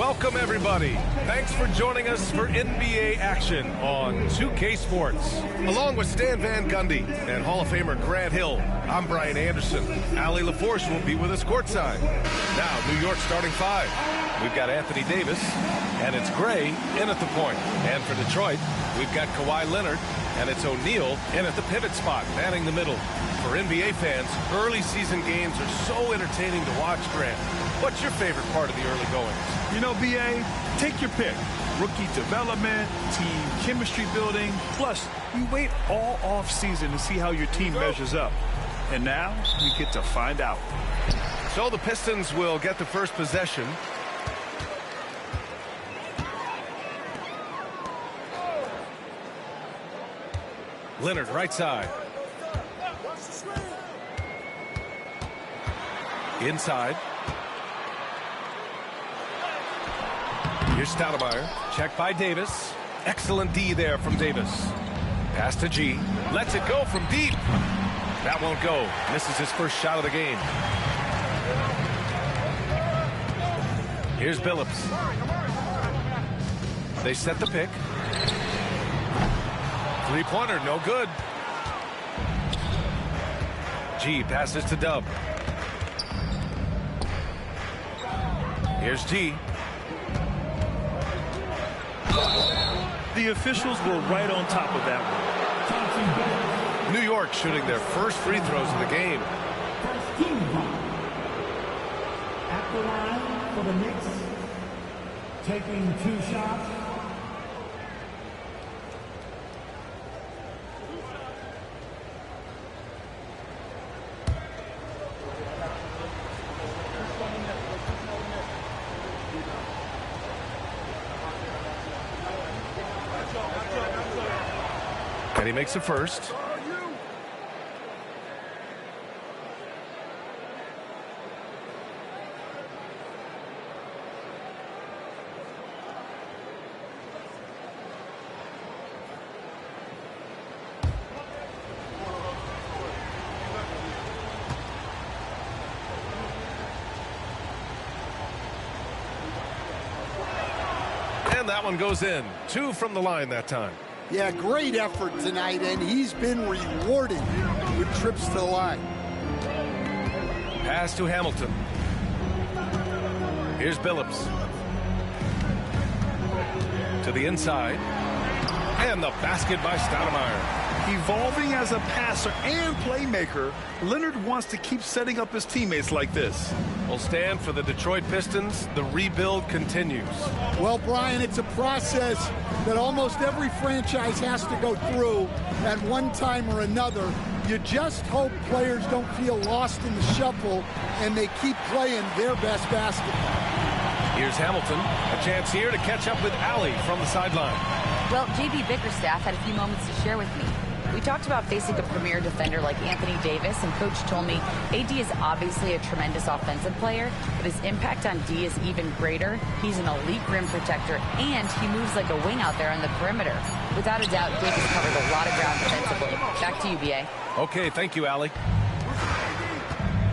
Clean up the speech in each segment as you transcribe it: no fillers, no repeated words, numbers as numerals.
Welcome, everybody. Thanks for joining us for NBA action on 2K Sports. Along with Stan Van Gundy and Hall of Famer Grant Hill, I'm Brian Anderson. Allie LaForce will be with us courtside. Now, New York starting five. We've got Anthony Davis, and it's Gray in at the point. And for Detroit, we've got Kawhi Leonard, and it's O'Neal in at the pivot spot, manning the middle. For NBA fans, early season games are so entertaining to watch, Grant. What's your favorite part of the early goings? You know, BA, take your pick. Rookie development, team chemistry building. Plus, you wait all off season to see how your team measures up. And now, we get to find out. So the Pistons will get the first possession. Leonard, right side. Inside. Here's Stoudemire. Check by Davis. Excellent D there from Davis. Pass to G. Lets it go from deep. That won't go. Misses his first shot of the game. Here's Billups. They set the pick. Three-pointer, no good. G passes to Dub. Here's G. The officials were right on top of that one. New York shooting their first free throws of the game. At the line for the Knicks, taking 2 shots. And he makes the first. And that one goes in. 2 from the line that time. Yeah, great effort tonight, and he's been rewarded with trips to the line. Pass to Hamilton. Here's Billups. To the inside. And the basket by Stoudemire. Evolving as a passer and playmaker, Leonard wants to keep setting up his teammates like this. Will stand for the Detroit Pistons. The rebuild continues. Well, Brian, it's a process that almost every franchise has to go through at one time or another. You just hope players don't feel lost in the shuffle and they keep playing their best basketball. Here's Hamilton. A chance here to catch up with Allie from the sideline. Well, JB Bickerstaff had a few moments to share with me. We talked about facing a premier defender like Anthony Davis, and Coach told me AD is obviously a tremendous offensive player, but his impact on D is even greater. He's an elite rim protector, and he moves like a wing out there on the perimeter. Without a doubt, Davis covered a lot of ground defensively. Back to you, B.A. Okay, thank you, Allie.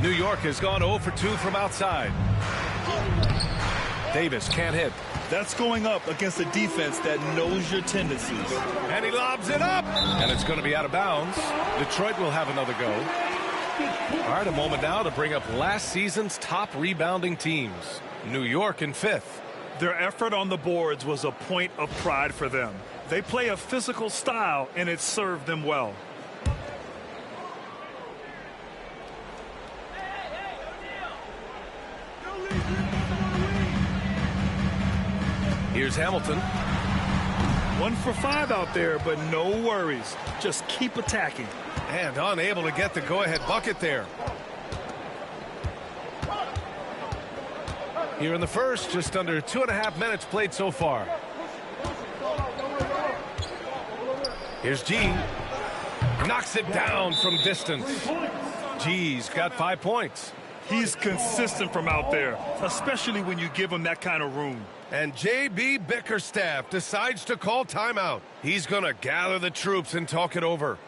New York has gone 0 for 2 from outside. Davis can't hit. That's going up against a defense that knows your tendencies. And he lobs it up. And it's going to be out of bounds. Detroit will have another go. All right, a moment now to bring up last season's top rebounding teams. New York in 5th. Their effort on the boards was a point of pride for them. They play a physical style, and it served them well. Here's Hamilton. 1 for 5 out there, but no worries. Just keep attacking. And unable to get the go-ahead bucket there. Here in the first, just under 2.5 minutes played so far. Here's G. Knocks it down from distance. G's got 5 points. He's consistent from out there, especially when you give him that kind of room. And J.B. Bickerstaff decides to call timeout. He's going to gather the troops and talk it over.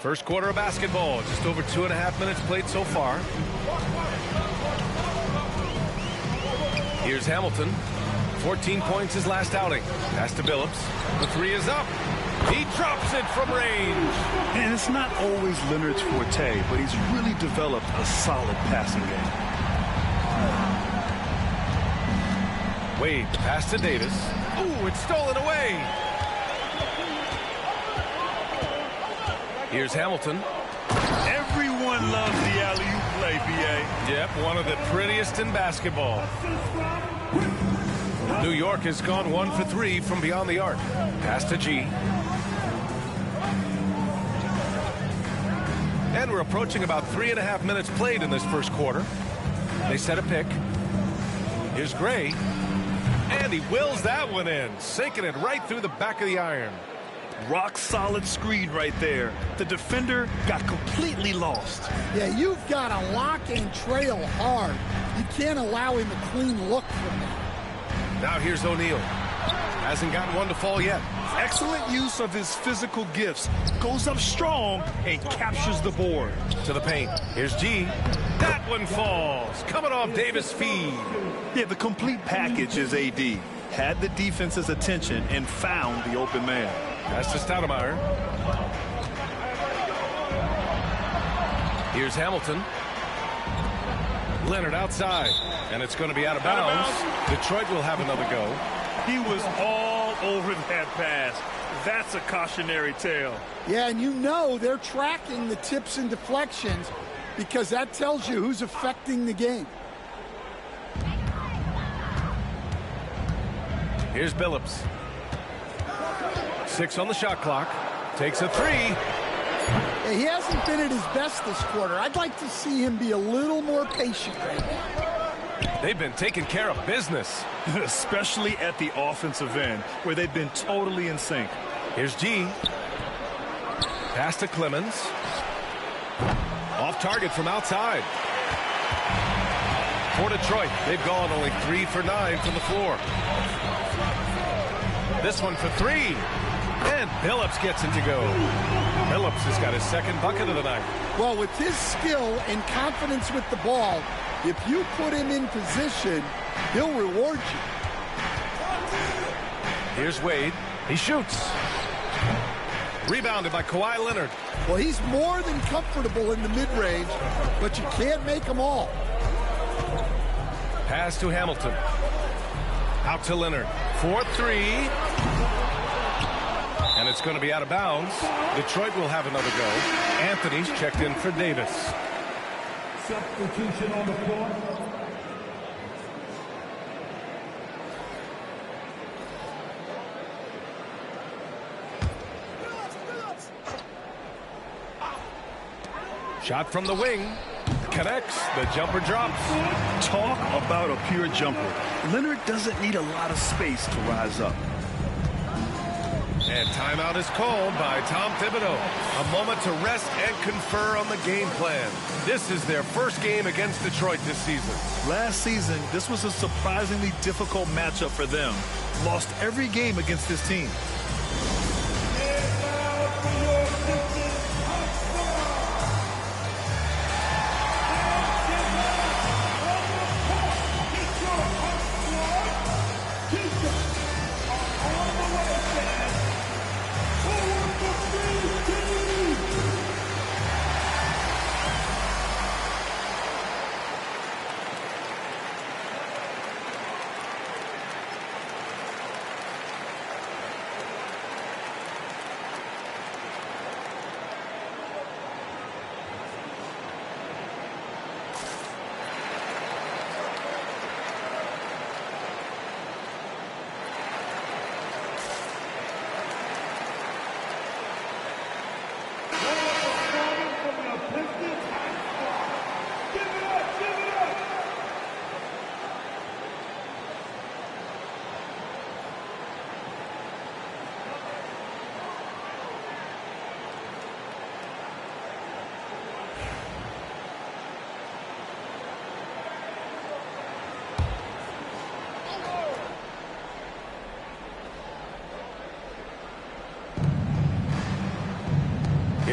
First quarter of basketball, just over 2.5 minutes played so far. Here's Hamilton. 14 points his last outing. Pass to Billups. The three is up. He drops it from range. And it's not always Leonard's forte, but he's really developed a solid passing game. Wade, pass to Davis. Ooh, it's stolen away. Here's Hamilton. Everyone loves the alley-oop play, B.A. Yep, one of the prettiest in basketball. New York has gone 1 for 3 from beyond the arc. Pass to G. And we're approaching about 3.5 minutes played in this first quarter. They set a pick. Here's Gray. And he wills that one in, sinking it right through the back of the iron. Rock solid screen right there. The defender got completely lost. Yeah, you've got to lock and trail hard. You can't allow him a clean look from that. Now here's O'Neal. Hasn't gotten one to fall yet. Excellent use of his physical gifts. Goes up strong and captures the board. To the paint. Here's G. That one falls. Coming off Davis' feed. Yeah, the complete package is AD. Had the defense's attention and found the open man. That's to Stoudemire. Here's Hamilton. Leonard outside. And it's going to be out of bounds. Detroit will have another go. He was all over that pass. That's a cautionary tale. Yeah, and you know they're tracking the tips and deflections because that tells you who's affecting the game. Here's Billups. 6 on the shot clock. Takes a 3. Yeah, he hasn't been at his best this quarter. I'd like to see him be a little more patient right now. They've been taking care of business. Especially at the offensive end, where they've been totally in sync. Here's G. Pass to Clemens. Off target from outside. For Detroit, they've gone only 3 for 9 from the floor. This one for 3. And Billups gets it to go. Billups has got his second bucket of the night. Well, with his skill and confidence with the ball, if you put him in position, he'll reward you. Here's Wade. He shoots. Rebounded by Kawhi Leonard. Well, he's more than comfortable in the mid-range, but you can't make them all. Pass to Hamilton. Out to Leonard. 4-3. And it's going to be out of bounds. Detroit will have another go. Anthony's checked in for Davis. Substitution on the floor. Shot from the wing. Connects. The jumper drops. Talk about a pure jumper. Leonard doesn't need a lot of space to rise up. And timeout is called by Tom Thibodeau. A moment to rest and confer on the game plan. This is their first game against Detroit this season. Last season, this was a surprisingly difficult matchup for them. Lost every game against this team.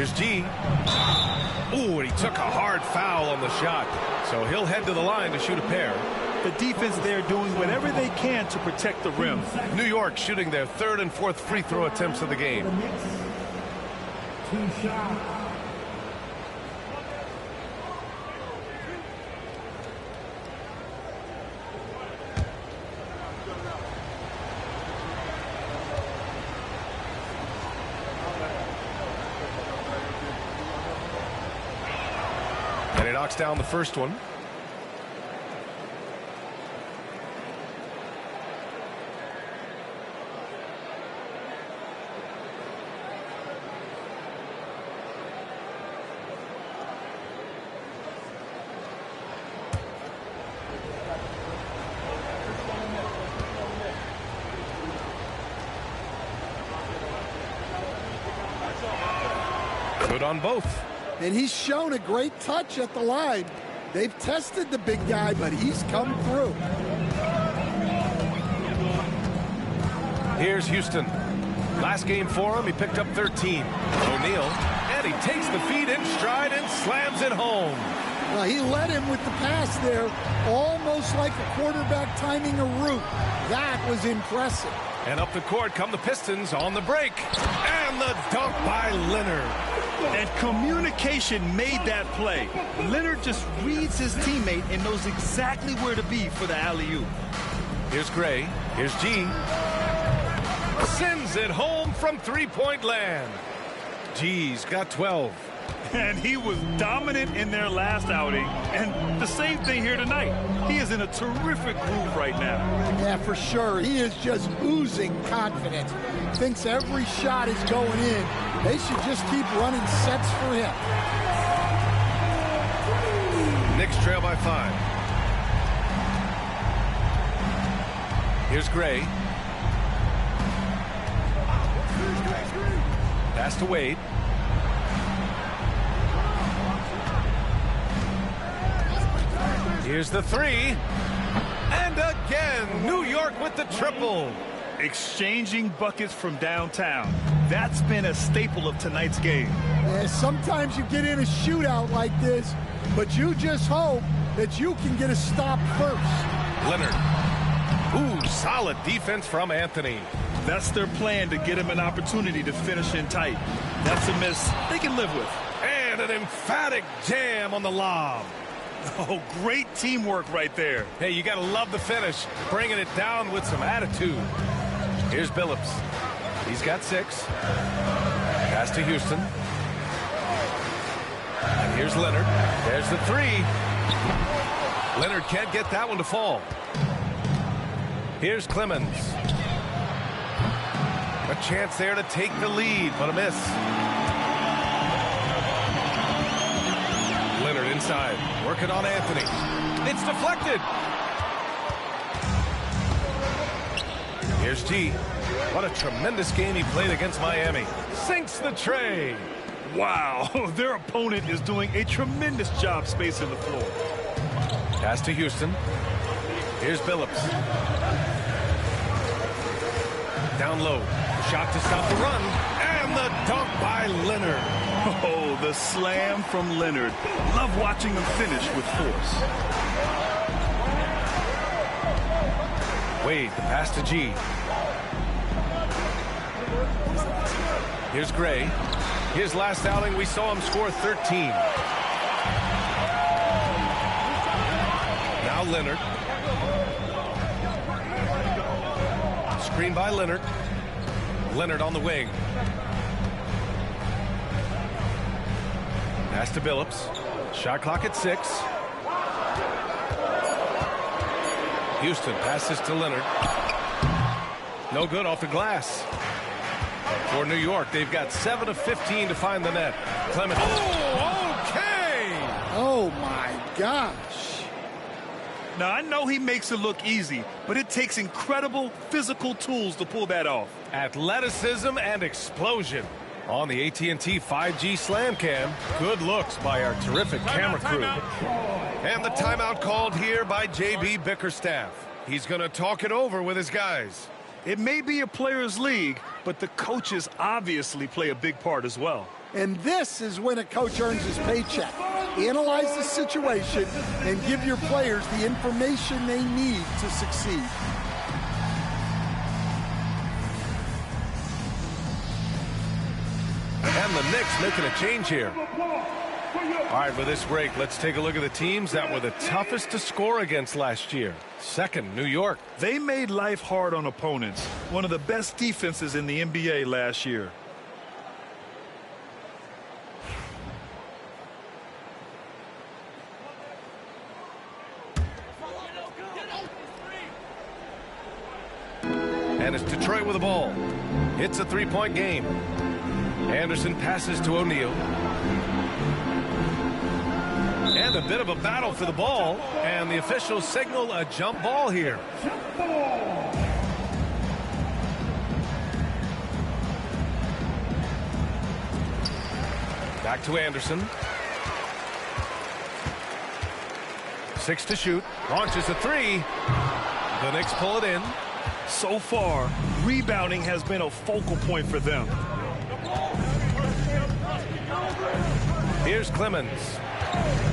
Here's G. Ooh, and he took a hard foul on the shot. So he'll head to the line to shoot a pair. The defense there doing whatever they can to protect the rim. New York shooting their third and fourth free throw attempts of the game. The Knicks, 2 shots. And he knocks down the first one. Good on both. And he's shown a great touch at the line. They've tested the big guy, but he's come through. Here's Houston. Last game for him, he picked up 13. O'Neal, and he takes the feed in stride and slams it home. Well, he led him with the pass there, almost like a quarterback timing a route. That was impressive. And up the court come the Pistons on the break. And the dunk by Leonard. And communication made that play. Leonard just reads his teammate and knows exactly where to be for the alley-oop. Here's Gray. Here's G. Sends it home from three-point land. G's got 12. And he was dominant in their last outing. And the same thing here tonight. He is in a terrific groove right now. Yeah, for sure. He is just oozing confidence. Thinks every shot is going in. They should just keep running sets for him. Knicks trail by 5. Here's Gray. Pass to Wade. Here's the three. And again, New York with the triple. Exchanging buckets from downtown. That's been a staple of tonight's game. Yeah, sometimes you get in a shootout like this, but you just hope that you can get a stop first. Leonard. Ooh, solid defense from Anthony. That's their plan, to get him an opportunity to finish in tight. That's a miss they can live with. And an emphatic jam on the lob. Oh, great teamwork right there. Hey, you got to love the finish. Bringing it down with some attitude. Here's Billups. He's got 6. Pass to Houston. And here's Leonard. There's the 3. Leonard can't get that one to fall. Here's Clemens. A chance there to take the lead, but a miss. Leonard inside, working on Anthony. It's deflected. Here's G. What a tremendous game he played against Miami. Sinks the tray. Wow, their opponent is doing a tremendous job spacing the floor. Pass to Houston. Here's Billups. Down low. Shot to stop the run. And the dunk by Leonard. Oh, the slam from Leonard. Love watching him finish with force. Wade, the pass to G. Here's Gray. His last outing, we saw him score 13. Now Leonard. Screen by Leonard. Leonard on the wing. Pass to Billups. Shot clock at 6. Houston passes to Leonard. No good off the glass. For New York, they've got 7 of 15 to find the net. Clemens. Oh, okay! Oh, my gosh. Now, I know he makes it look easy, but it takes incredible physical tools to pull that off. Athleticism and explosion. On the AT&T 5G Slam Cam, good looks by our terrific camera crew. And the timeout called here by J.B. Bickerstaff. He's going to talk it over with his guys. It may be a players' league, but the coaches obviously play a big part as well. And this is when a coach earns his paycheck. Analyze the situation and give your players the information they need to succeed. And the Knicks making a change here. All right, for this break, let's take a look at the teams that were the toughest to score against last year. Second, New York. They made life hard on opponents. One of the best defenses in the NBA last year. And it's Detroit with the ball. It's a three-point game. Anderson passes to O'Neal. And a bit of a battle for the ball. And the officials signal a jump ball here. Back to Anderson. 6 to shoot. Launches a three. The Knicks pull it in. So far, rebounding has been a focal point for them. Here's Clemens.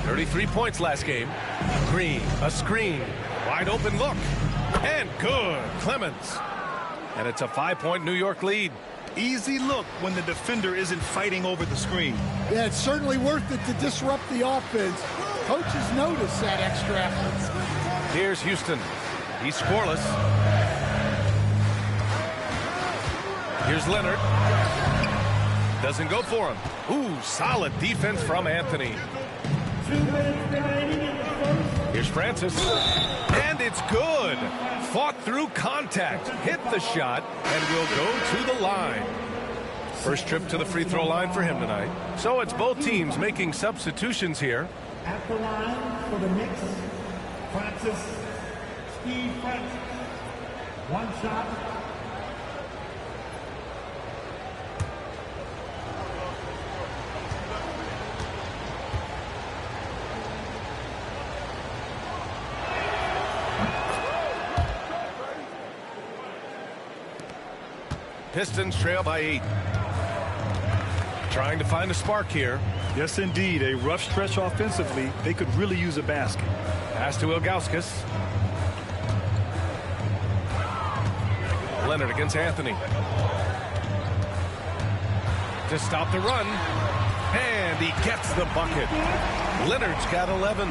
33 points last game. Green, a screen. Wide open look. And good. Clemens. And it's a 5-point New York lead. Easy look when the defender isn't fighting over the screen. Yeah, it's certainly worth it to disrupt the offense. Coaches notice that extra effort. Here's Houston. He's scoreless. Here's Leonard. Doesn't go for him. Ooh, solid defense from Anthony. 2 minutes remaining in the first. Here's Francis. And it's good. Fought through contact. Hit the shot and will go to the line. First trip to the free throw line for him tonight. So it's both teams making substitutions here. At the line for the Knicks, Steve Francis. One shot. Pistons trail by 8. Trying to find a spark here. Yes, indeed. A rough stretch offensively. They could really use a basket. Pass to Ilgauskas. Leonard against Anthony. To stop the run. And he gets the bucket. Leonard's got 11.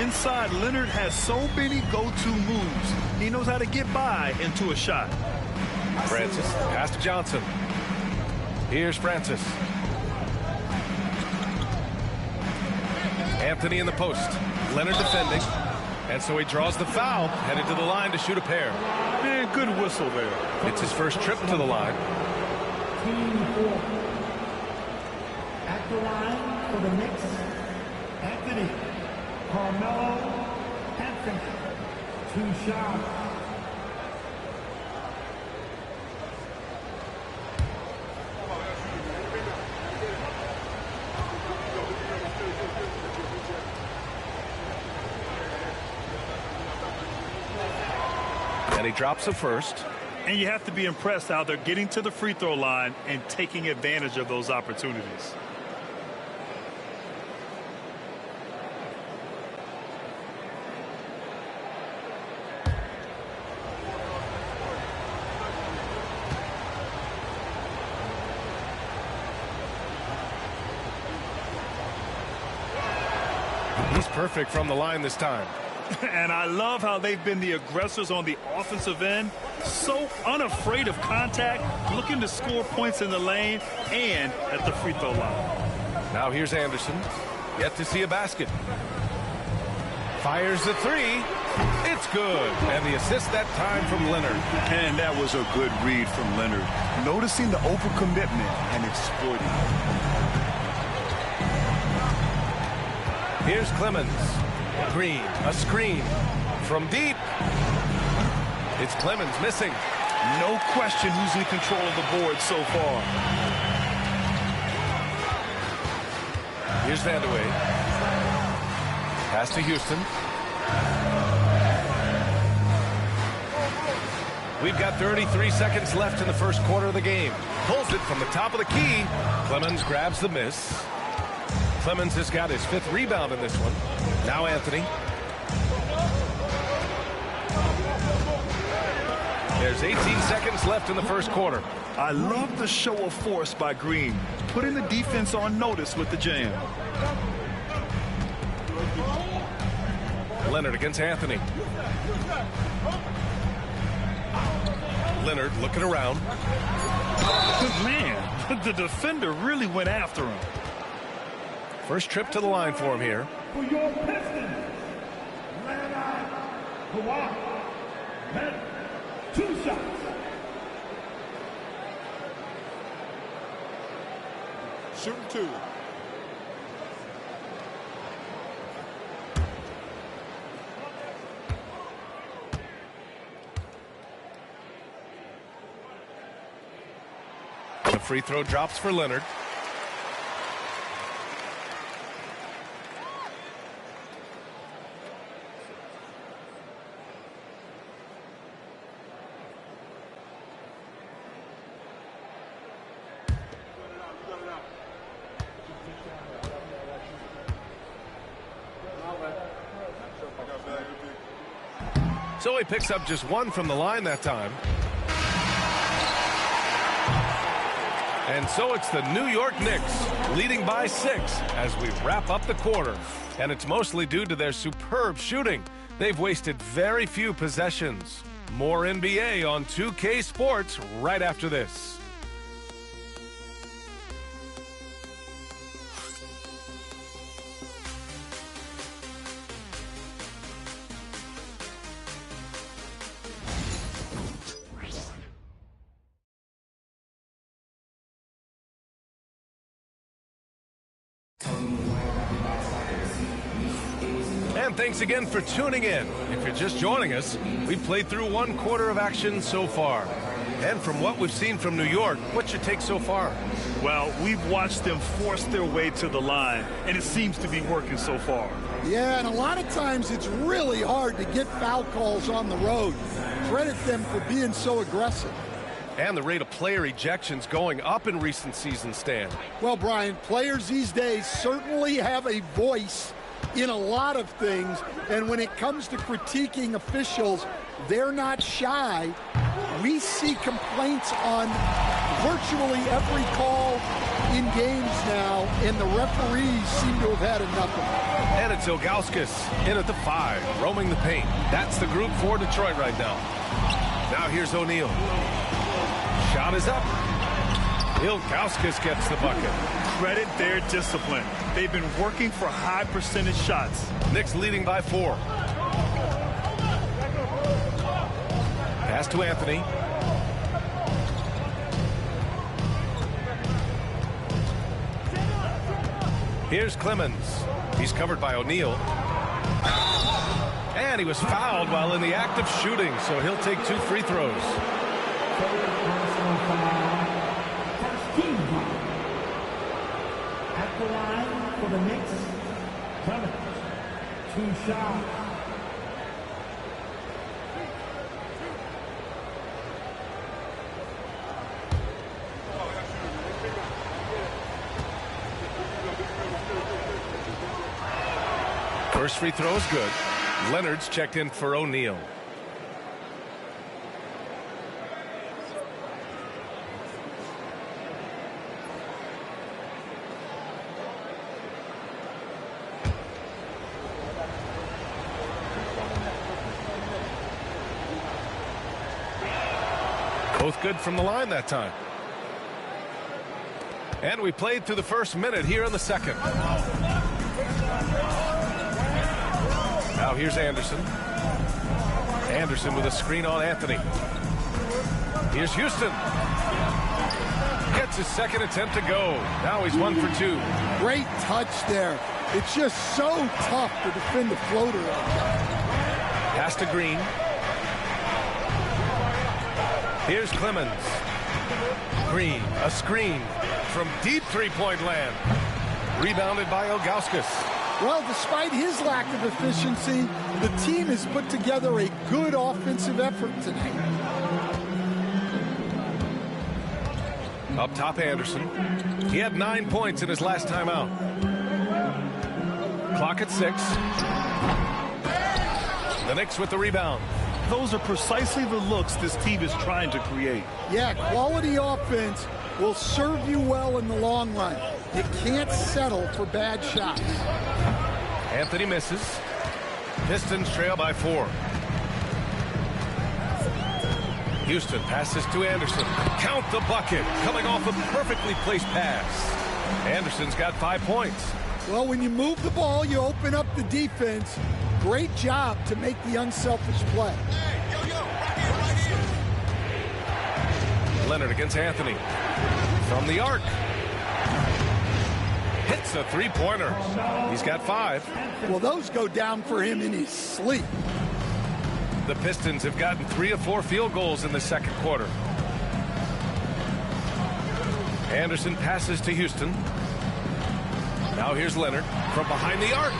Inside, Leonard has so many go-to moves. He knows how to get by into a shot. Francis, pass to Johnson. Here's Francis. Anthony in the post. Leonard defending. And so he draws the foul, headed to the line to shoot a pair. Man, good whistle there. It's his first trip to the line. Team 4. At the line for the Knicks, Anthony. Carmelo Anthony. 2 shots. And he drops the first. And you have to be impressed how they're getting to the free throw line and taking advantage of those opportunities. He's perfect from the line this time. And I love how they've been the aggressors on the offensive end. So unafraid of contact, looking to score points in the lane and at the free throw line. Now here's Anderson. Yet to see a basket. Fires the three. It's good. And the assist that time from Leonard. And that was a good read from Leonard. Noticing the overcommitment and exploiting it. Here's Clemens. Green, a screen from deep. It's Clemens missing. No question who's in control of the board so far. Here's Vandeweghe. Pass to Houston. We've got 33 seconds left in the first quarter of the game. Pulls it from the top of the key. Clemens grabs the miss. Clemens has got his 5th rebound in this one. Now Anthony. There's 18 seconds left in the first quarter. I love the show of force by Green, putting the defense on notice with the jam. Leonard against Anthony. Leonard looking around. Man, the defender really went after him. First trip to the line for him here. For your Pistons, Leonard Kawhi. 2 shots. Shooting 2. The free throw drops for Leonard. So he picks up just 1 from the line that time. And so it's the New York Knicks leading by 6 as we wrap up the quarter. And it's mostly due to their superb shooting. They've wasted very few possessions. More NBA on 2K Sports right after this. And thanks again for tuning in. If you're just joining us, we've played through 1 quarter of action so far. And from what we've seen from New York, what's your take so far? Well, we've watched them force their way to the line, and it seems to be working so far. Yeah, and a lot of times it's really hard to get foul calls on the road. Credit them for being so aggressive. And the rate of player ejections going up in recent seasons, Stan. Well, Brian, players these days certainly have a voice in a lot of things, and when it comes to critiquing officials, they're not shy. We see complaints on virtually every call in games now, and the referees seem to have had enough of it. And it's Ilgauskas in at the 5, roaming the paint. That's the group for Detroit right now. Now here's O'Neal. Shot is up. Ilgauskas gets the bucket. Credit their discipline. They've been working for high percentage shots. Knicks leading by 4. Pass to Anthony. Here's Clemens. He's covered by O'Neal. And he was fouled while in the act of shooting, so he'll take 2 free throws. At the line for the Knicks, Clemens. 2 shots. First free throw is good. Leonard's checked in for O'Neal. Both good from the line that time. And we played through the first minute here in the second. Now here's Anderson. Anderson with a screen on Anthony. Here's Houston. Gets his second attempt to go. Now he's 1 for 2. Great touch there. It's just so tough to defend a floater like that. Pass to Green. Here's Clemens. Green, a screen from deep three-point land. Rebounded by Ilgauskas. Well, despite his lack of efficiency, the team has put together a good offensive effort tonight. Up top, Anderson. He had 9 points in his last time out. Clock at 6. The Knicks with the rebound. Those are precisely the looks this team is trying to create. Yeah, quality offense will serve you well in the long run. You can't settle for bad shots. Anthony misses. Pistons trail by 4. Houston passes to Anderson. Count the bucket. Coming off a perfectly placed pass. Anderson's got 5 points. Well, when you move the ball, you open up the defense. Great job to make the unselfish play. Leonard against Anthony. From the arc. Hits a three-pointer. He's got 5. Well, those go down for him in his sleep. The Pistons have gotten 3 of 4 field goals in the second quarter. Anderson passes to Houston. Now here's Leonard from behind the arc.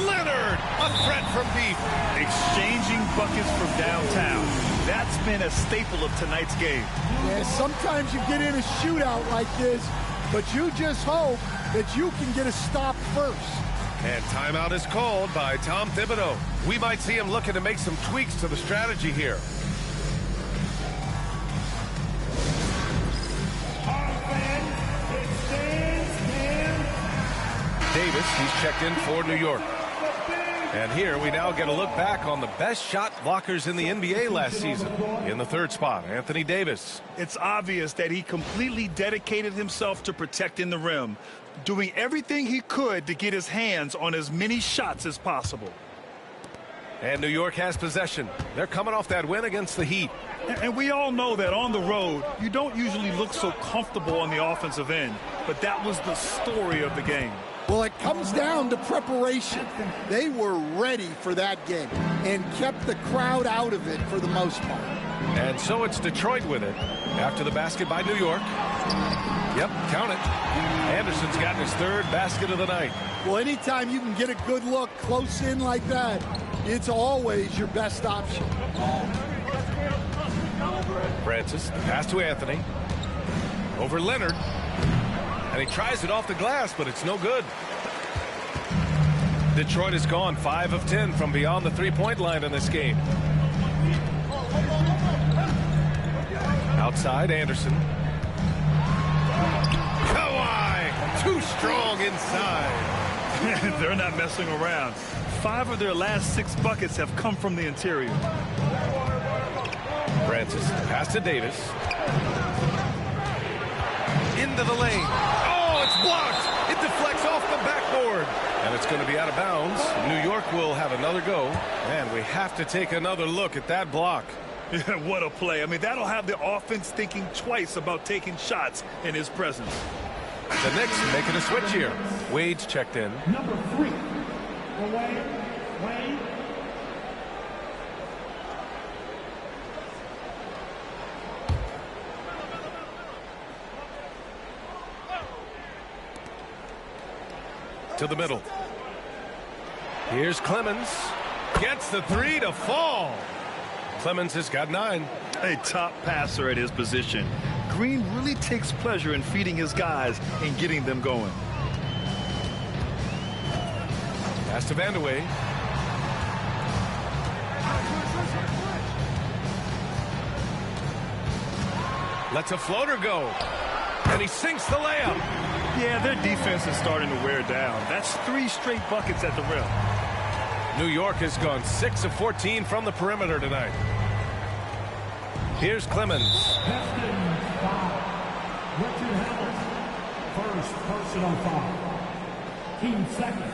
Leonard, a threat from deep. Exchanging buckets from downtown. That's been a staple of tonight's game. Yeah, sometimes you get in a shootout like this, but you just hope that you can get a stop first. And timeout is called by Tom Thibodeau. We might see him looking to make some tweaks to the strategy here. Davis, he's checked in for New York. And here we now get a look back on the best shot blockers in the NBA last season. In the third spot, Anthony Davis. It's obvious that he completely dedicated himself to protecting the rim, doing everything he could to get his hands on as many shots as possible. And New York has possession. They're coming off that win against the Heat. And we all know that on the road, you don't usually look so comfortable on the offensive end, but that was the story of the game. Well, it comes down to preparation. They were ready for that game and kept the crowd out of it for the most part. And so it's Detroit with it after the basket by New York. Yep, count it. Anderson's gotten his 3rd basket of the night. Well, anytime you can get a good look close in like that, it's always your best option. Francis, pass to Anthony. Over Leonard. And he tries it off the glass, but it's no good. Detroit has gone 5 of 10 from beyond the three-point line in this game. Outside, Anderson. Kawhi, too strong inside. They're not messing around. 5 of their last 6 buckets have come from the interior. Francis, pass to Davis. Into the lane. Oh, it's blocked. It deflects off the backboard. And it's going to be out of bounds. New York will have another go. And we have to take another look at that block. What a play. I mean, that'll have the offense thinking twice about taking shots in his presence. The Knicks making a switch here. Wade's checked in. Number 3. Wade. To the middle. Here's Clemens. Gets the 3 to fall. Clemens has got 9. A top passer at his position. Green really takes pleasure in feeding his guys and getting them going. Pass to Vandeweghe. Lets a floater go. And he sinks the layup. Yeah, their defense is starting to wear down. That's 3 straight buckets at the rim. New York has gone 6 of 14 from the perimeter tonight. Here's Clemens. Pistons foul. Richard Hamilton. First personal foul. Team second.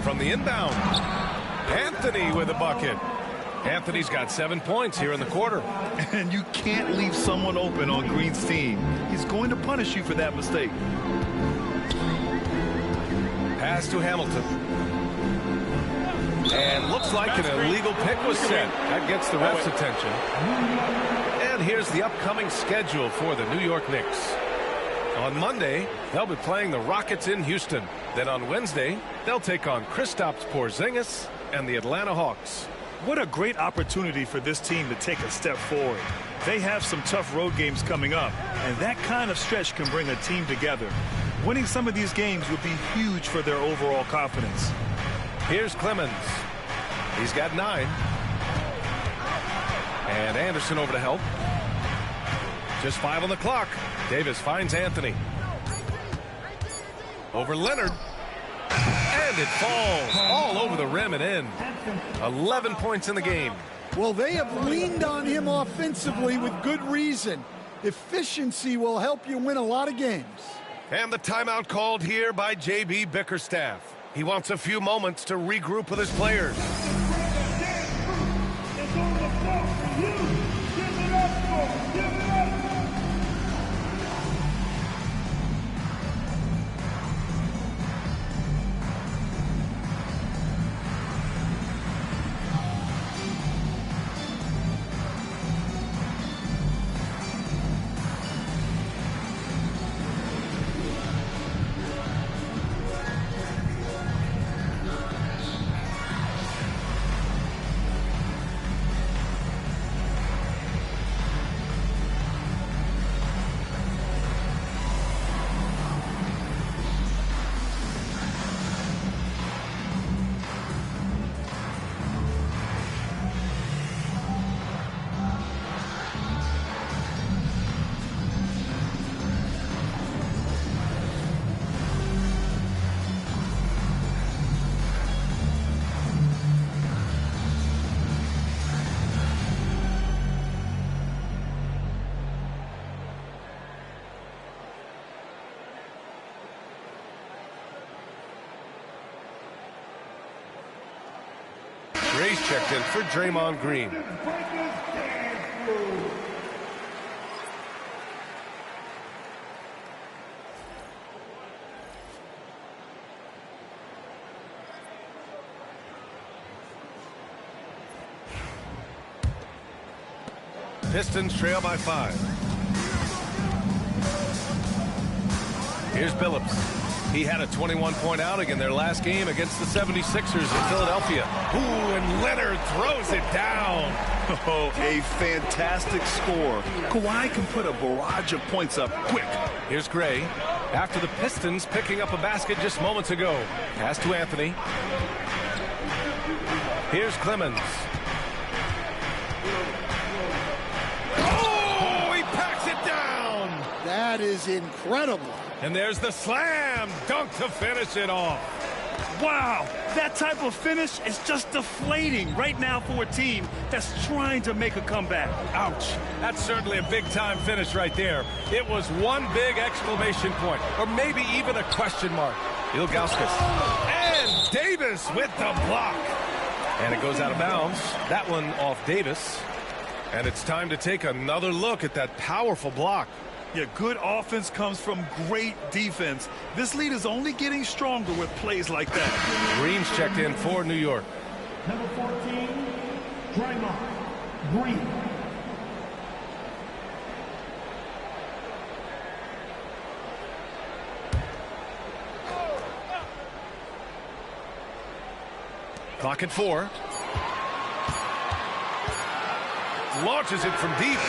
From the inbound. Anthony with a bucket. Anthony's got 7 points here in the quarter. And you can't leave someone open on Green's team. He's going to punish you for that mistake. Pass to Hamilton. And looks like an illegal pick was set. That gets the ref's attention. And here's the upcoming schedule for the New York Knicks. On Monday, they'll be playing the Rockets in Houston. Then on Wednesday, they'll take on Kristaps Porzingis and the Atlanta Hawks. What a great opportunity for this team to take a step forward. They have some tough road games coming up, and that kind of stretch can bring a team together. Winning some of these games would be huge for their overall confidence. Here's Clemens. He's got 9. And Anderson over to help. Just 5 on the clock. Davis finds Anthony. Over Leonard. And it falls all over the rim and in. 11 points in the game. Well, they have leaned on him offensively with good reason. Efficiency will help you win a lot of games. And the timeout called here by J.B. Bickerstaff. He wants a few moments to regroup with his players. Gray's checked in for Draymond Green. Pistons trail by 5. Here's Billups. He had a 21-point outing in their last game against the 76ers in Philadelphia. Ooh, and Leonard throws it down. Oh, a fantastic score. Kawhi can put a barrage of points up quick. Here's Gray. After the Pistons picking up a basket just moments ago. Pass to Anthony. Here's Clemens. Oh, he packs it down. That is incredible. And there's the slam dunk to finish it off. Wow, that type of finish is just deflating right now for a team that's trying to make a comeback. Ouch. That's certainly a big-time finish right there. It was one big exclamation point, or maybe even a question mark. Ilgauskas. And Davis with the block. And it goes out of bounds. That one off Davis. And it's time to take another look at that powerful block. Yeah, good offense comes from great defense. This lead is only getting stronger with plays like that. Green's checked in for New York. Number 14, Draymond Green. Clock at 4. Launches it from deep.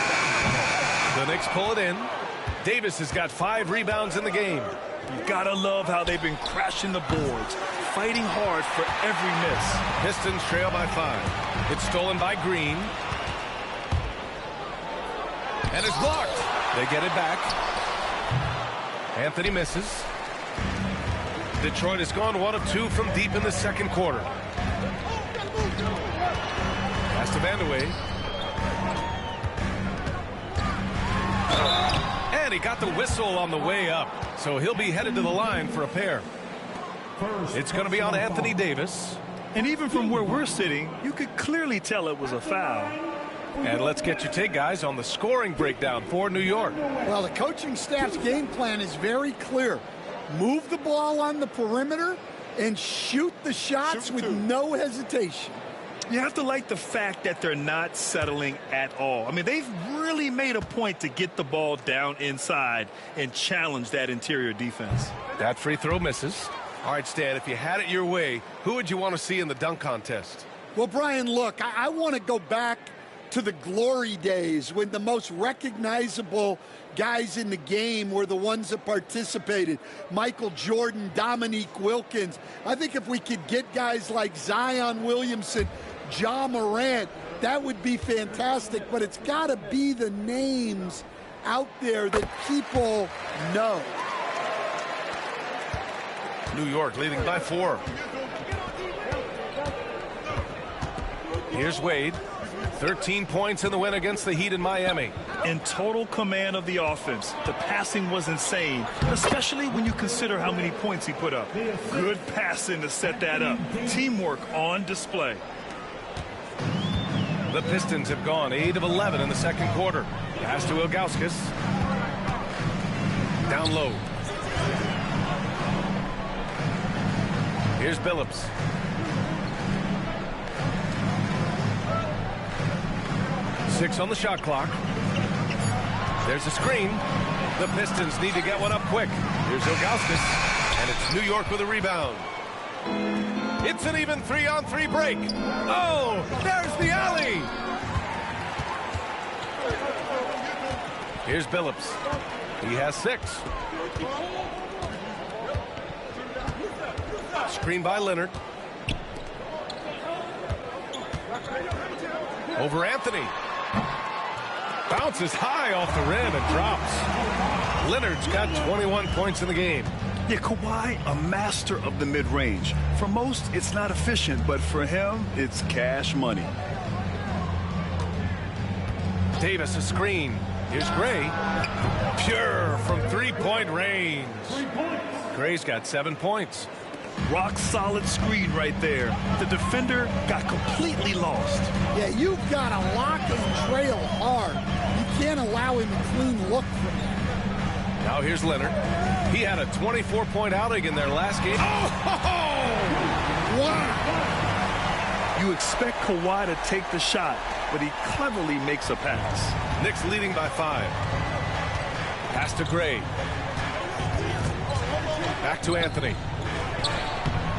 The Knicks pull it in. Davis has got 5 rebounds in the game. You gotta love how they've been crashing the boards, fighting hard for every miss. Pistons trail by 5. It's stolen by Green. And it's blocked. They get it back. Anthony misses. Detroit has gone 1 of 2 from deep in the second quarter. Pass to Vandeweghe. And he got the whistle on the way up, so he'll be headed to the line for a pair. It's going to be on Anthony Davis. And even from where we're sitting, you could clearly tell it was a foul. And let's get your take, guys, on the scoring breakdown for New York. Well, the coaching staff's game plan is very clear. Move the ball on the perimeter and shoot the shots with no hesitation. You have to like the fact that they're not settling at all. I mean, they've really made a point to get the ball down inside and challenge that interior defense. That free throw misses. All right, Stan, if you had it your way, who would you want to see in the dunk contest? Well, Brian, look, I want to go back to the glory days when the most recognizable guys in the game were the ones that participated. Michael Jordan, Dominique Wilkins. I think if we could get guys like Zion Williamson, Ja Morant, that would be fantastic. But it's got to be the names out there that people know. New York leading by 4. Here's Wade. 13 points in the win against the Heat in Miami. In total command of the offense. The passing was insane, especially when you consider how many points he put up. Good passing to set that up. Teamwork on display. The Pistons have gone 8 of 11 in the second quarter. Pass to Ilgauskas. Down low. Here's Billups. Six on the shot clock. There's a screen. The Pistons need to get one up quick. Here's Ilgauskas, and it's New York with a rebound. It's an even 3-on-3 break. Oh, there's the alley. Here's Billups. He has 6. Screen by Leonard. Over Anthony. Bounces high off the rim and drops. Leonard's got 21 points in the game. Yeah, Kawhi, a master of the mid-range. For most, it's not efficient, but for him, it's cash money. Davis a screen. Here's Gray. Pure from three-point range. Gray's got 7 points. Rock solid screen right there. The defender got completely lost. Yeah, you've got to lock and trail hard. You can't allow him a clean look from that. Now here's Leonard. He had a 24-point outing in their last game. Wow! You expect Kawhi to take the shot, but he cleverly makes a pass. Knicks leading by 5. Pass to Gray. Back to Anthony.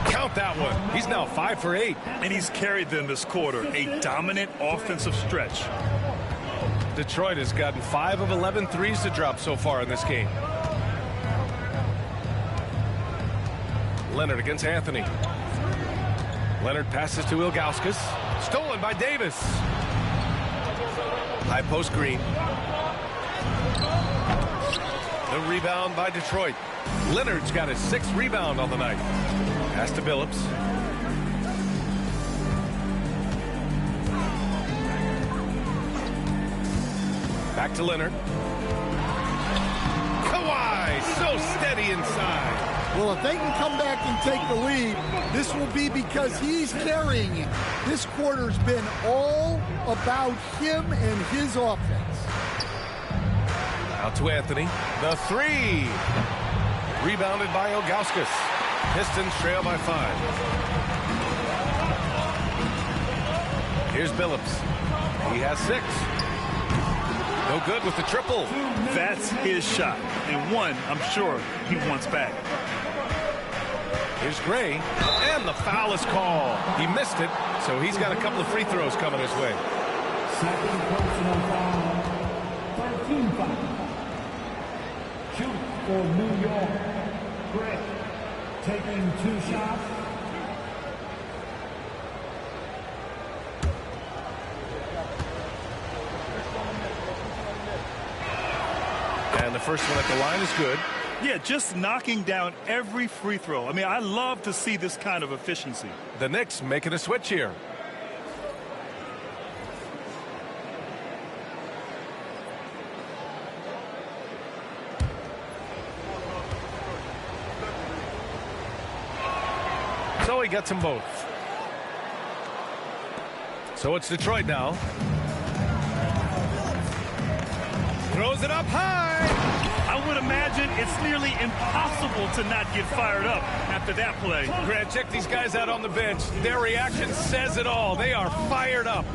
Count that one. He's now 5 for 8. And he's carried them this quarter. A dominant offensive stretch. Detroit has gotten 5 of 11 threes to drop so far in this game. Leonard against Anthony. Leonard passes to Ilgauskas. Stolen by Davis. High post Green. The rebound by Detroit. Leonard's got his 6th rebound on the night. Pass to Billups. Back to Leonard. Kawhi, so steady inside. Well, if they can come back and take the lead, this will be because he's carrying it. This quarter's been all about him and his offense. Out to Anthony. The 3. Rebounded by Ilgauskas. Pistons trail by 5. Here's Billups. He has 6. No good with the triple. That's his shot. And one, I'm sure, he wants back. Here's Gray. And the foul is called. He missed it, so he's got a couple of free throws coming his way. Second personal foul. 13 foul. Shoot for New York. Gray taking 2 shots. And the first one at the line is good. Yeah, just knocking down every free throw. I mean, I love to see this kind of efficiency. The Knicks making a switch here. So he gets them both. So it's Detroit now. Throws it up high. I would imagine it's nearly impossible to not get fired up after that play. Grant, check these guys out on the bench. Their reaction says it all. They are fired up.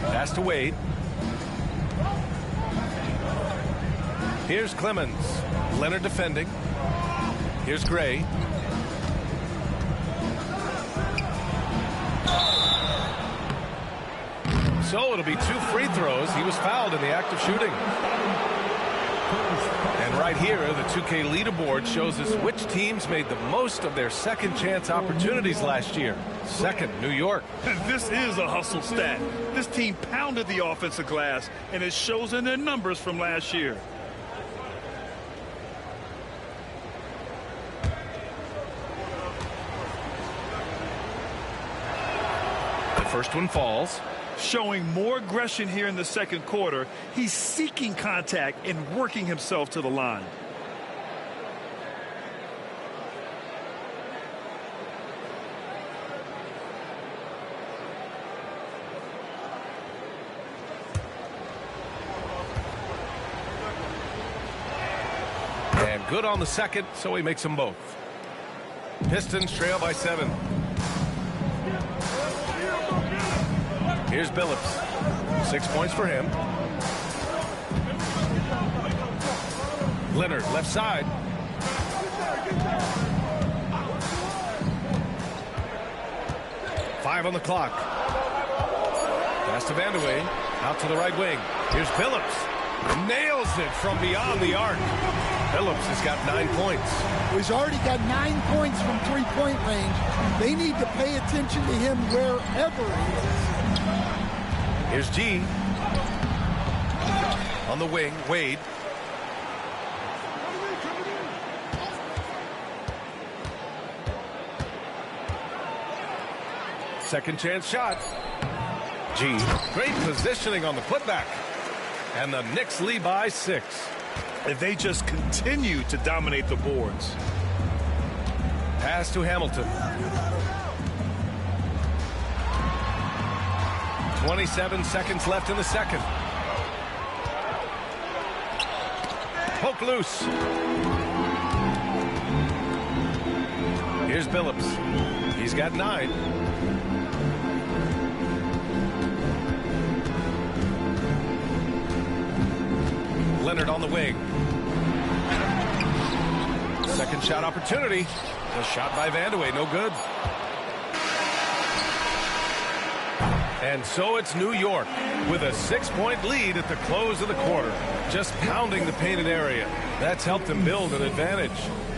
Pass to Wade. Here's Clemens. Leonard defending. Here's Gray. So it'll be 2 free throws. He was fouled in the act of shooting. And right here, the 2K leaderboard shows us which teams made the most of their second chance opportunities last year. Second, New York. This is a hustle stat. This team pounded the offensive glass, and it shows in their numbers from last year. The first one falls. Showing more aggression here in the second quarter. He's seeking contact and working himself to the line. And good on the second, so he makes them both. Pistons trail by 7. Here's Billups. 6 points for him. Leonard, left side. Five on the clock. Pass to Vandeweghe. Out to the right wing. Here's Billups. Nails it from beyond the arc. Billups has got 9 points. He's already got 9 points from three-point range. They need to pay attention to him wherever he is. Here's G. On the wing, Wade. Second chance shot. G. Great positioning on the putback. And the Knicks lead by 6. And they just continue to dominate the boards. Pass to Hamilton. 27 seconds left in the second. Poke loose. Here's Billups. He's got 9. Leonard on the wing. Second shot opportunity. The shot by Vandeweghe, no good. And so it's New York with a 6-point lead at the close of the quarter. Just pounding the painted area. That's helped them build an advantage.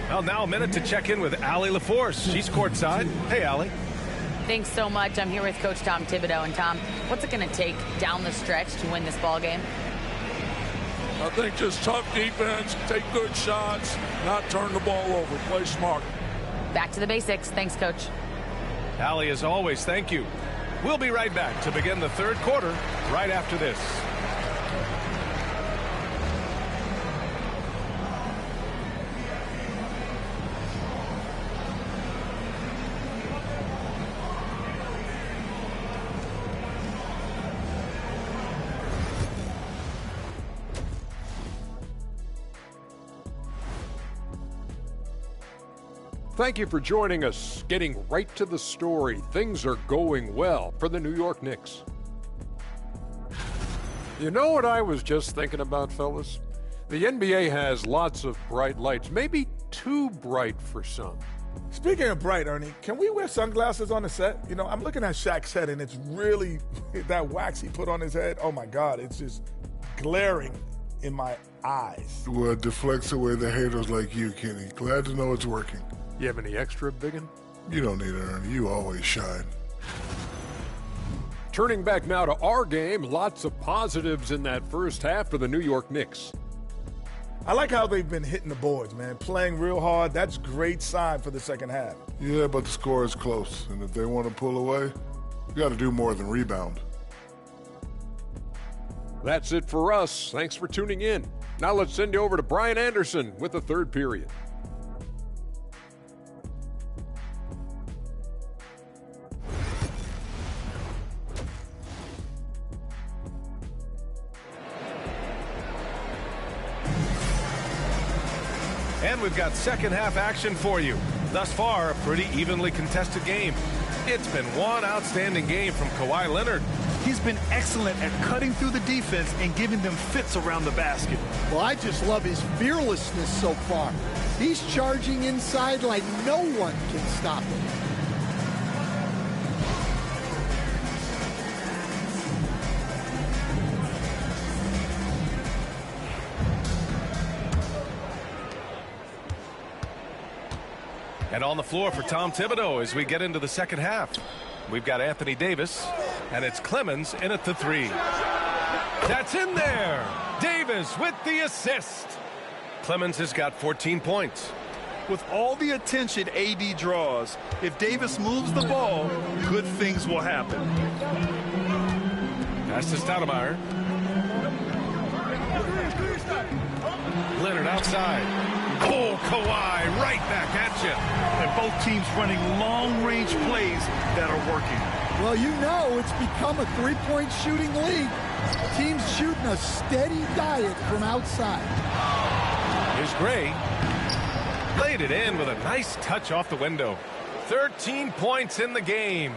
Well, now a minute to check in with Allie LaForce. She's courtside. Hey, Allie. Thanks so much. I'm here with Coach Tom Thibodeau. And Tom, what's it going to take down the stretch to win this ball game? I think just tough defense, take good shots, not turn the ball over, play smart. Back to the basics. Thanks, Coach. Allie, as always, thank you. We'll be right back to begin the third quarter right after this. Thank you for joining us. Getting right to the story, things are going well for the New York Knicks. You know what I was just thinking about, fellas? The NBA has lots of bright lights, maybe too bright for some. Speaking of bright, Ernie, can we wear sunglasses on the set? You know, I'm looking at Shaq's head, and it's really that wax he put on his head. Oh, my God, it's just glaring in my eyes. Well, it deflects away the haters like you, Kenny. Glad to know it's working. You have any extra, biggin? You don't need it, Ernie. You always shine. Turning back now to our game, lots of positives in that first half for the New York Knicks. I like how they've been hitting the boards, man. Playing real hard. That's a great sign for the second half. Yeah, but the score is close. And if they want to pull away, you got to do more than rebound. That's it for us. Thanks for tuning in. Now let's send you over to Brian Anderson with the third period. And we've got second half action for you. Thus far, a pretty evenly contested game. It's been one outstanding game from Kawhi Leonard. He's been excellent at cutting through the defense and giving them fits around the basket. Well, I just love his fearlessness so far. He's charging inside like no one can stop him. And on the floor for Tom Thibodeau as we get into the second half. We've got Anthony Davis, and it's Clemens in at the 3. That's in there. Davis with the assist. Clemens has got 14 points. With all the attention AD draws, if Davis moves the ball, good things will happen. Pass to Stoudemire. Leonard outside. Oh, Kawhi right back at you. And both teams running long-range plays that are working. Well, you know it's become a three-point shooting league. Teams shooting a steady diet from outside. Here's Gray. Laid it in with a nice touch off the window. 13 points in the game.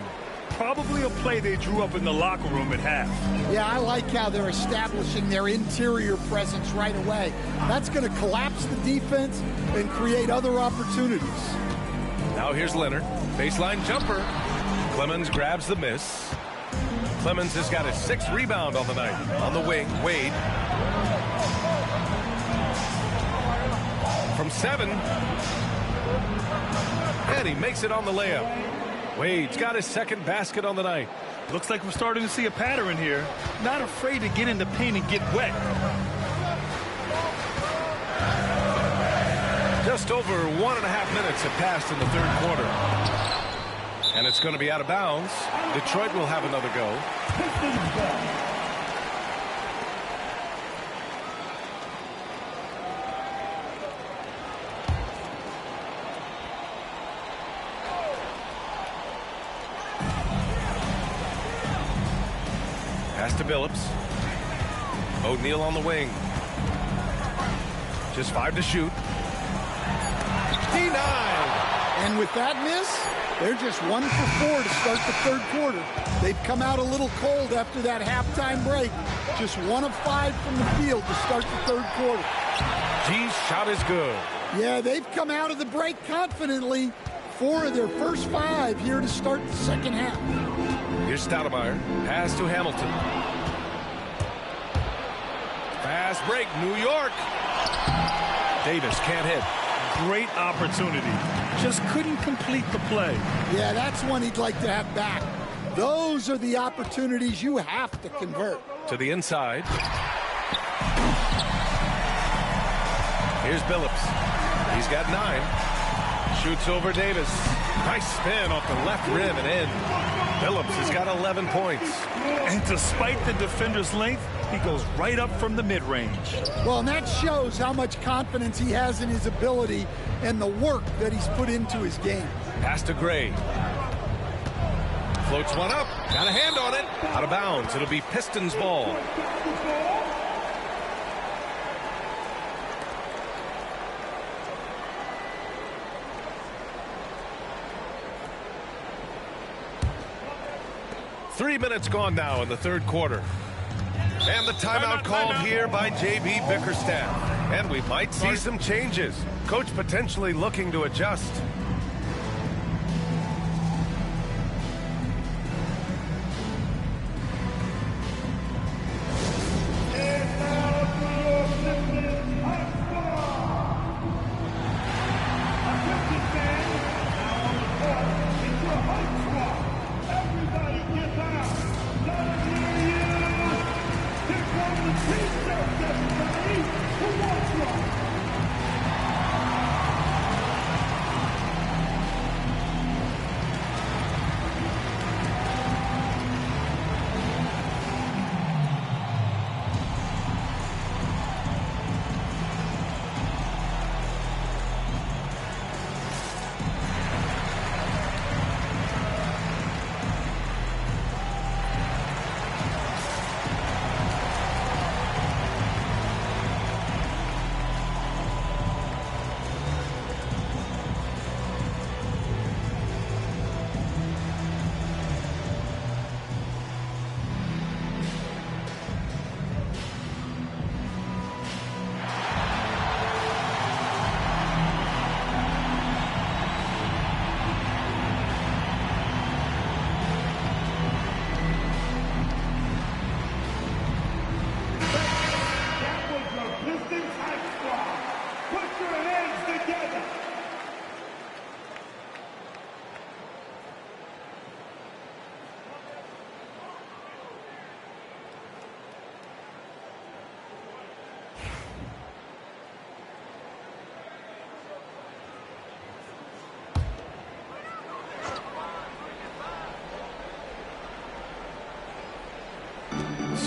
Probably a play they drew up in the locker room at half. Yeah, I like how they're establishing their interior presence right away. That's going to collapse the defense and create other opportunities. Now here's Leonard. Baseline jumper. Clemens grabs the miss. Clemens has got his 6th rebound on the night. On the wing, Wade. From 7. And he makes it on the layup. Wade's got his 2nd basket on the night. Looks like we're starting to see a pattern here. Not afraid to get in the paint and get wet. Just over 1.5 minutes have passed in the 3rd quarter. And it's going to be out of bounds. Detroit will have another go. Pass to Billups. O'Neal on the wing. Just 5 to shoot. Denied. And with that miss, they're just 1 for 4 to start the 3rd quarter. They've come out a little cold after that halftime break. Just 1 of 5 from the field to start the 3rd quarter. G's shot is good. Yeah, they've come out of the break confidently. 4 of their first 5 here to start the second half. Here's Stoudemire. Pass to Hamilton. Fast break, New York. Davis can't hit. Great opportunity. Just couldn't complete the play. Yeah, that's one he'd like to have back. Those are the opportunities you have to convert. To the inside. Here's Billups. He's got 9. Shoots over Davis. Nice spin off the left rim and in. Billups has got 11 points. And despite the defender's length, he goes right up from the mid-range. Well, and that shows how much confidence he has in his ability and the work that he's put into his game. Pass to Gray. Floats one up. Got a hand on it. Out of bounds. It'll be Pistons ball. Three minutes gone now in the 3rd quarter. And the timeout called here by J.B. Bickerstaff. And we might see some changes. Coach potentially looking to adjust.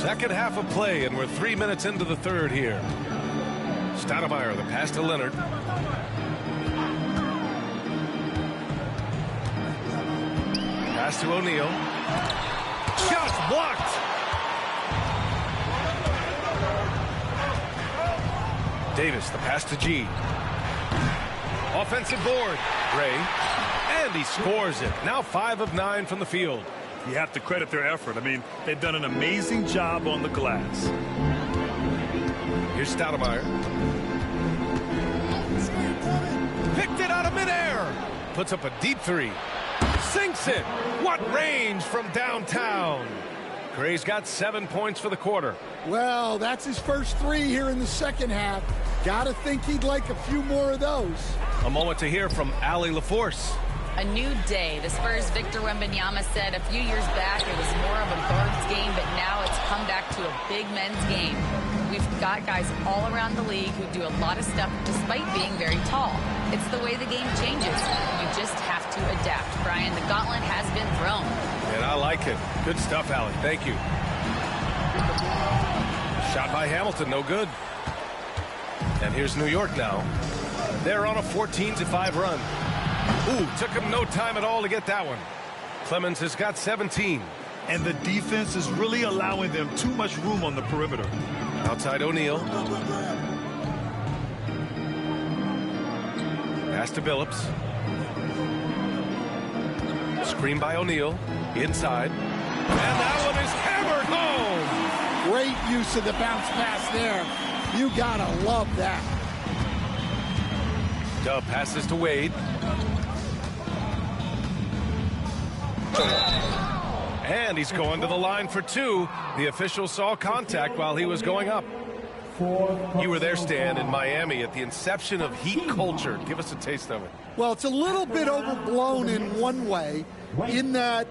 Second half of play, and we're 3 minutes into the third here. Stoudemire, the pass to Leonard. Pass to O'Neal. Shot blocked. Davis, the pass to G. Offensive board. Gray. And he scores it. Now 5 of 9 from the field. You have to credit their effort. I mean, they've done an amazing job on the glass. Here's Stoudemire. Picked it out of midair. Puts up a deep three. Sinks it. What range from downtown. Gray's got 7 points for the quarter. Well, that's his first 3 here in the second half. Gotta think he'd like a few more of those. A moment to hear from Allie LaForce. A new day. The Spurs' Victor Wembanyama said a few years back it was more of a guards game, but now it's come back to a big men's game. We've got guys all around the league who do a lot of stuff despite being very tall. It's the way the game changes. You just have to adapt. Brian, the gauntlet has been thrown. And I like it. Good stuff, Allie. Thank you. Shot by Hamilton, no good. And here's New York now. They're on a 14-5 run. Ooh, took him no time at all to get that one. Clemens has got 17. And the defense is really allowing them too much room on the perimeter. Outside O'Neal. Pass to Billups. Screen by O'Neal. Inside. And that one is hammered home. Great use of the bounce pass there. You gotta love that. Dub passes to Wade. And he's going to the line for 2. The official saw contact while he was going up. You were there, Stan, in Miami at the inception of Heat culture. Give us a taste of it. Well, it's a little bit overblown in one way, in that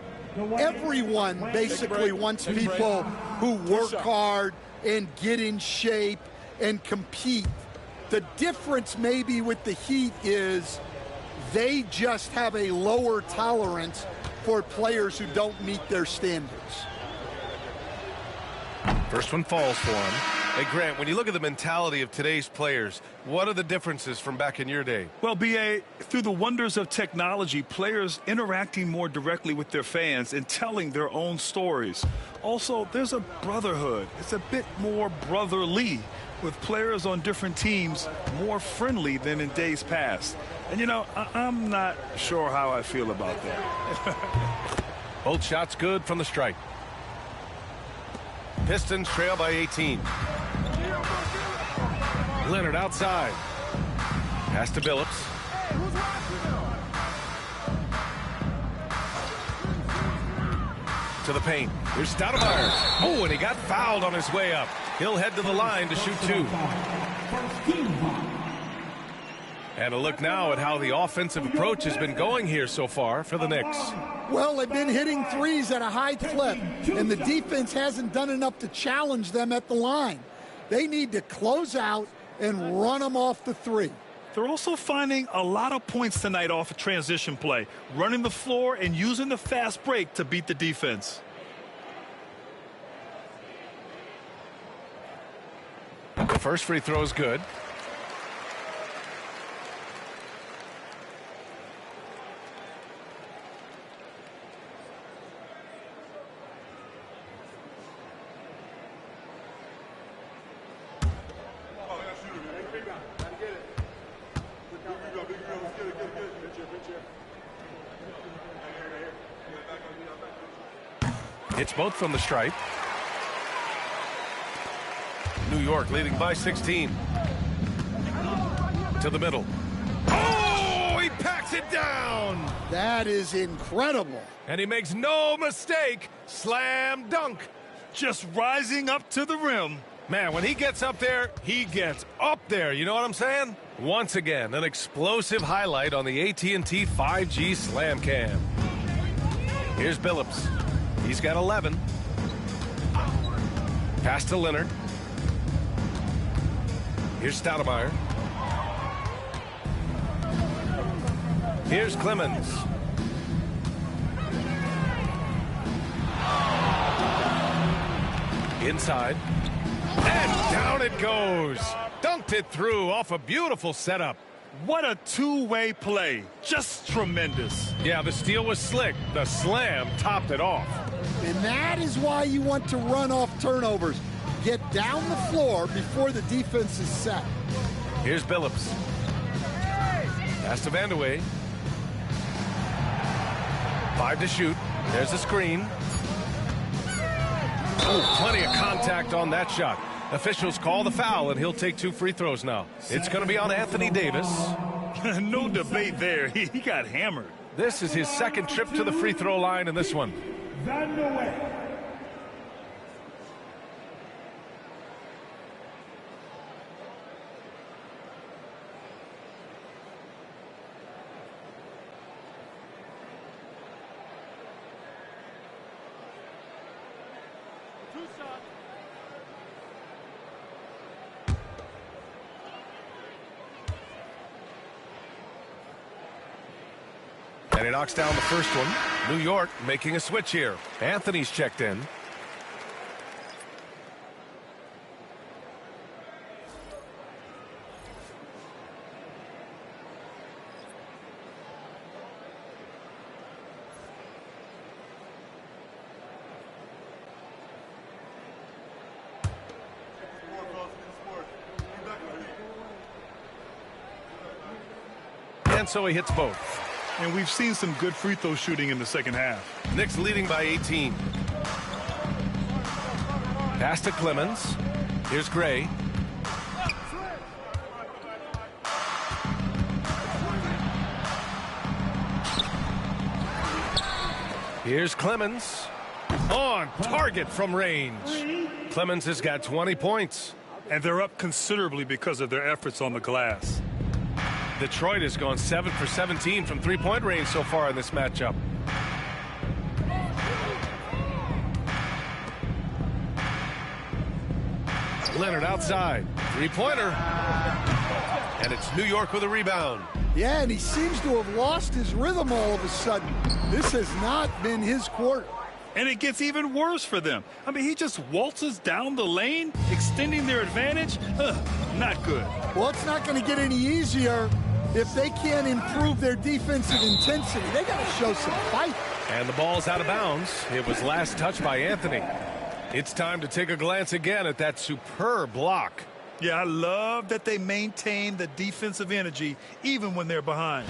everyone basically wants people who work hard and get in shape and compete. The difference maybe with the Heat is they just have a lower tolerance for players who don't meet their standards. First one falls for him. Hey, Grant, when you look at the mentality of today's players, what are the differences from back in your day? Well, B.A., through the wonders of technology, players interacting more directly with their fans and telling their own stories. Also, there's a brotherhood. It's a bit more brotherly, with players on different teams more friendly than in days past. And, you know, I'm not sure how I feel about that. Both shots good from the stripe. Pistons trail by 18. Leonard outside. Pass to Billups. To the paint. Here's Stoudemire. Oh, and he got fouled on his way up. He'll head to the line to shoot 2. And a look now at how the offensive approach has been going here so far for the Knicks. Well, they've been hitting threes at a high clip, and the defense hasn't done enough to challenge them at the line. They need to close out and run them off the 3. They're also finding a lot of points tonight off a transition play, running the floor and using the fast break to beat the defense. The first free throw is good. It's both from the stripe. New York leading by 16. To the middle. Oh, he packs it down. That is incredible. And he makes no mistake. Slam dunk. Just rising up to the rim. Man, when he gets up there, he gets up there. You know what I'm saying? Once again, an explosive highlight on the AT&T 5G Slam Cam. Here's Billups. He's got 11. Pass to Leonard. Here's Stoudemire. Here's Clemens. Inside. And down it goes. Dunked it through off a beautiful setup. What a two-way play. Just tremendous. Yeah, the steal was slick. The slam topped it off. And that is why you want to run off turnovers. Get down the floor before the defense is set. Here's Billups. Pass to Vandeweghe. 5 to shoot. There's a screen. Oh, plenty of contact on that shot. Officials call the foul, and he'll take 2 free throws now. It's going to be on Anthony Davis. No debate there. He got hammered. This is his second trip to the free throw line in this one. Vandeweghe. And he knocks down the first one. New York making a switch here. Anthony's checked in. And so he hits both. And we've seen some good free throw shooting in the second half. Knicks leading by 18. Pass to Clemens. Here's Gray. Here's Clemens. On target from range. Clemens has got 20 points. And they're up considerably because of their efforts on the glass. Detroit has gone 7 for 17 from three-point range so far in this matchup. Leonard outside. Three-pointer. And it's New York with a rebound. Yeah, and he seems to have lost his rhythm all of a sudden. This has not been his quarter. And it gets even worse for them. I mean, he just waltzes down the lane, extending their advantage. Not good. Well, it's not going to get any easier if they can't improve their defensive intensity. They got to show some fight. And the ball's out of bounds. It was last touched by Anthony. It's time to take a glance again at that superb block. Yeah, I love that they maintain the defensive energy even when they're behind.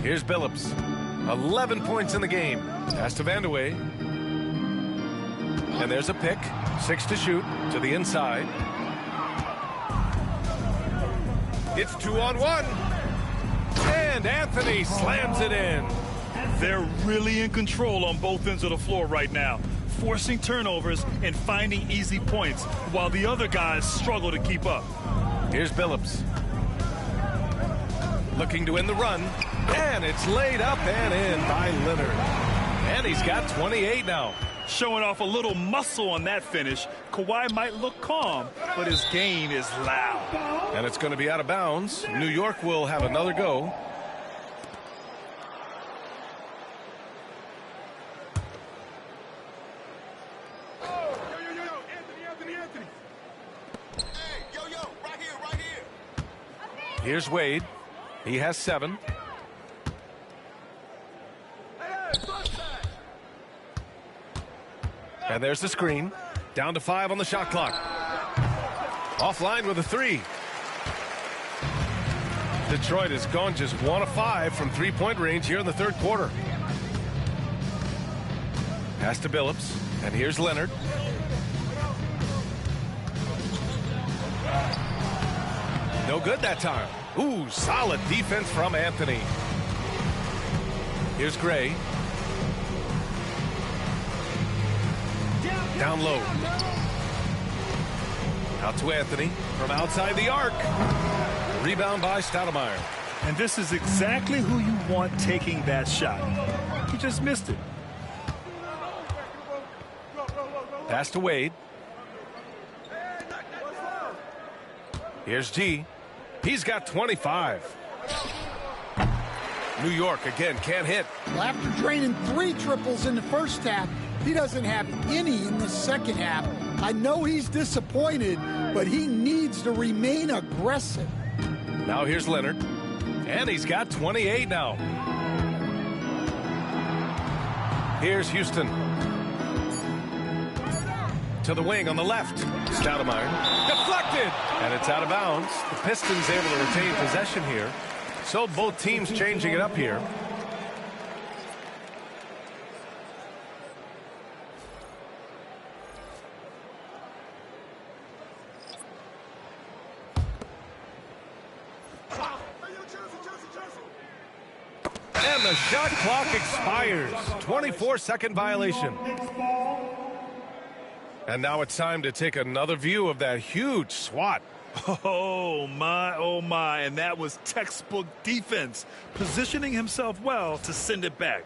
Here's Billups. 11 points in the game. Pass to Vandeweghe. And there's a pick. 6 to shoot to the inside. It's 2-on-1. And Anthony slams it in. They're really in control on both ends of the floor right now, forcing turnovers and finding easy points while the other guys struggle to keep up. Here's Billups. Looking to win the run. And it's laid up and in by Leonard. And he's got 28 now. Showing off a little muscle on that finish. Kawhi might look calm, but his game is loud. And it's going to be out of bounds. New York will have another go. Anthony. Hey, yo, right here. Here's Wade. He has 7. And there's the screen. Down to 5 on the shot clock. Offline with a 3. Detroit has gone just 1 of 5 from three-point range here in the third quarter. Pass to Billups. And here's Leonard. No good that time. Ooh, solid defense from Anthony. Here's Gray. Down low. Out to Anthony from outside the arc. Rebound by Stoudemire. And this is exactly who you want taking that shot. He just missed it. Pass to Wade. Here's G. He's got 25. New York again can't hit. Well, after draining 3 triples in the first half, he doesn't have any in the second half. I know he's disappointed, but he needs to remain aggressive. Now here's Leonard, and he's got 28 now. Here's Houston. To the wing on the left. Stoudemire. Deflected! And it's out of bounds. The Pistons able to retain possession here. So both teams changing it up here. And the shot clock expires. 24-second violation. And now it's time to take another view of that huge swat. Oh my, and that was textbook defense, positioning himself well to send it back.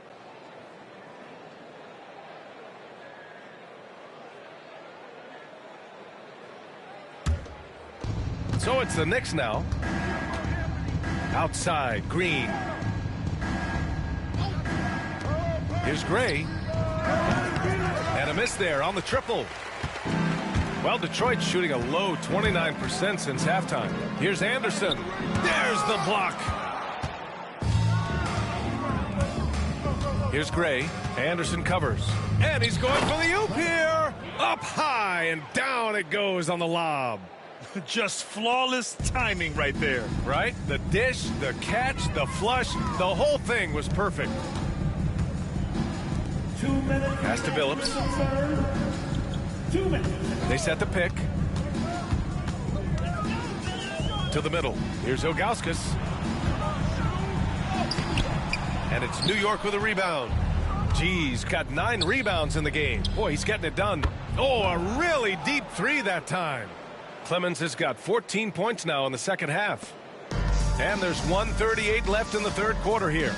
So it's the Knicks now. Outside, Green. Here's Gray. And a miss there on the triple. Well, Detroit's shooting a low 29% since halftime. Here's Anderson. There's the block. Here's Gray. Anderson covers. And he's going for the oop here. Up high and down it goes on the lob. Just flawless timing right there. Right? The dish, the catch, the flush, the whole thing was perfect. 2 minutes. Pass to Billups. 2 minutes. They set the pick. To the middle. Here's Ilgauskas. And it's New York with a rebound. G's got 9 rebounds in the game. Boy, he's getting it done. Oh, a really deep 3 that time. Clemens has got 14 points now in the second half. And there's 1:38 left in the third quarter here.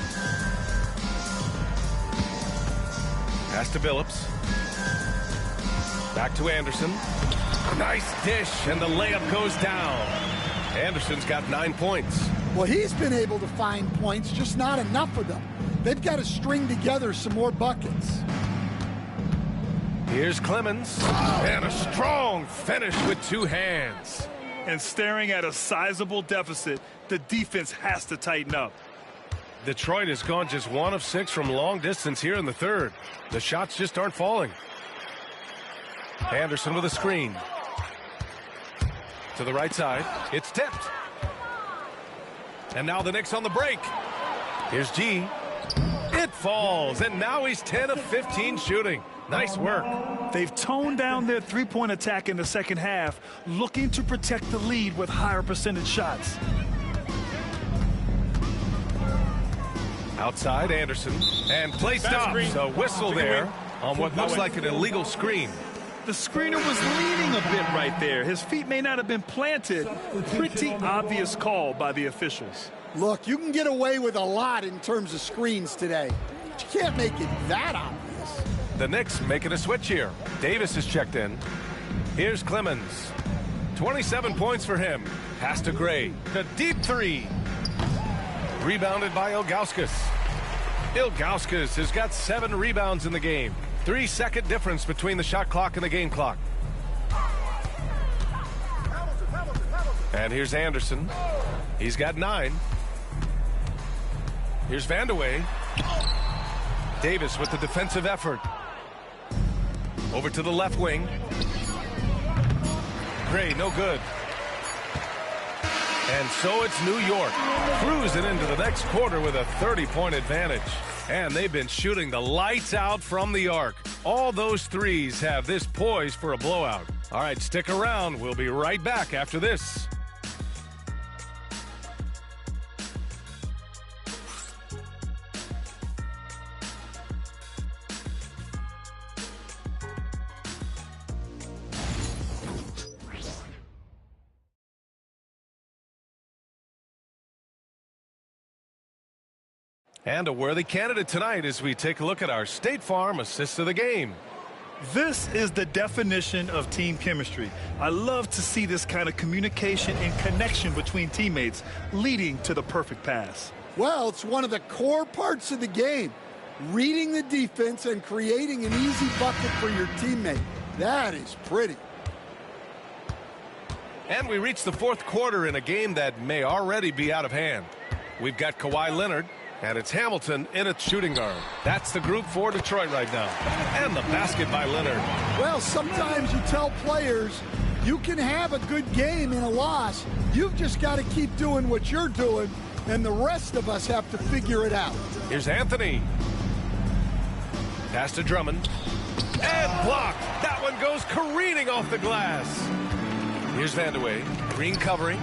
Pass to Billups. Back to Anderson. Nice dish, and the layup goes down. Anderson's got 9 points. Well, he's been able to find points, just not enough of them. They've got to string together some more buckets. Here's Clemens. And a strong finish with 2 hands. And staring at a sizable deficit, the defense has to tighten up. Detroit has gone just 1 of 6 from long distance here in the third. The shots just aren't falling. Anderson with a screen. To the right side. It's tipped. And now the Knicks on the break. Here's G. It falls, and now he's 10 of 15 shooting. Nice work. They've toned down their three-point attack in the second half, looking to protect the lead with higher percentage shots. Outside, Anderson. And play stops. A whistle there on what looks like an illegal screen. The screener was leaning a bit right there. His feet may not have been planted. Pretty obvious call by the officials. Look, you can get away with a lot in terms of screens today. But you can't make it that obvious. The Knicks making a switch here. Davis is checked in. Here's Clemens. 27 points for him. Pass to Gray. The deep 3. Rebounded by Ilgauskas. Ilgauskas has got 7 rebounds in the game. 3-second difference between the shot clock and the game clock. And here's Anderson. He's got 9. Here's Vandeweghe. Davis with the defensive effort. Over to the left wing. Gray, no good. And so it's New York cruising into the next quarter with a 30-point advantage. And they've been shooting the lights out from the arc. All those threes have this poised for a blowout. All right, stick around. We'll be right back after this. And a worthy candidate tonight as we take a look at our State Farm assist of the game. This is the definition of team chemistry. I love to see this kind of communication and connection between teammates leading to the perfect pass. Well, it's one of the core parts of the game. Reading the defense and creating an easy bucket for your teammate. That is pretty. And we reach the fourth quarter in a game that may already be out of hand. We've got Kawhi Leonard, and it's Hamilton in at shooting guard. That's the group for Detroit right now. And the basket by Leonard. Well, sometimes you tell players you can have a good game in a loss. You've just got to keep doing what you're doing, and the rest of us have to figure it out. Here's Anthony. Pass to Drummond. And blocked. That one goes careening off the glass. Here's Vandeweghe. Green covering.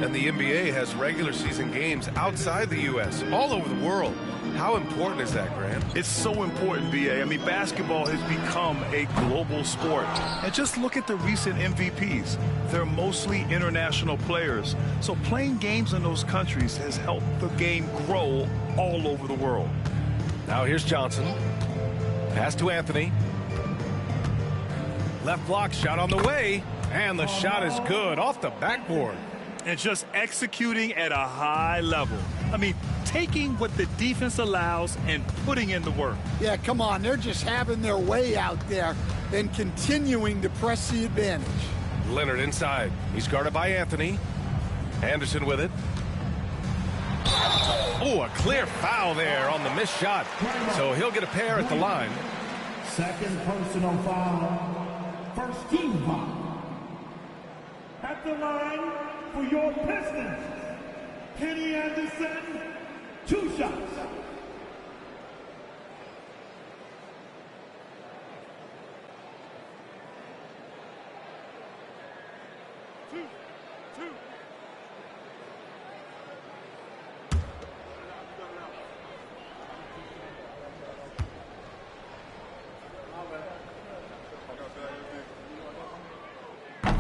And the NBA has regular season games outside the U.S., all over the world. How important is that, Grant? It's so important, B.A. I mean, basketball has become a global sport. And just look at the recent MVPs. They're mostly international players. So playing games in those countries has helped the game grow all over the world. Now here's Johnson. Pass to Anthony. Left block shot on the way. And the shot is good off the backboard. And just executing at a high level. I mean, taking what the defense allows and putting in the work. Yeah, come on. They're just having their way out there and continuing to press the advantage. Leonard inside. He's guarded by Anthony. Anderson with it. Oh, a clear foul there on the missed shot. So he'll get a pair at the line. Second personal foul. First team foul. At the line for your Pistons, Kenny Anderson, 2 shots.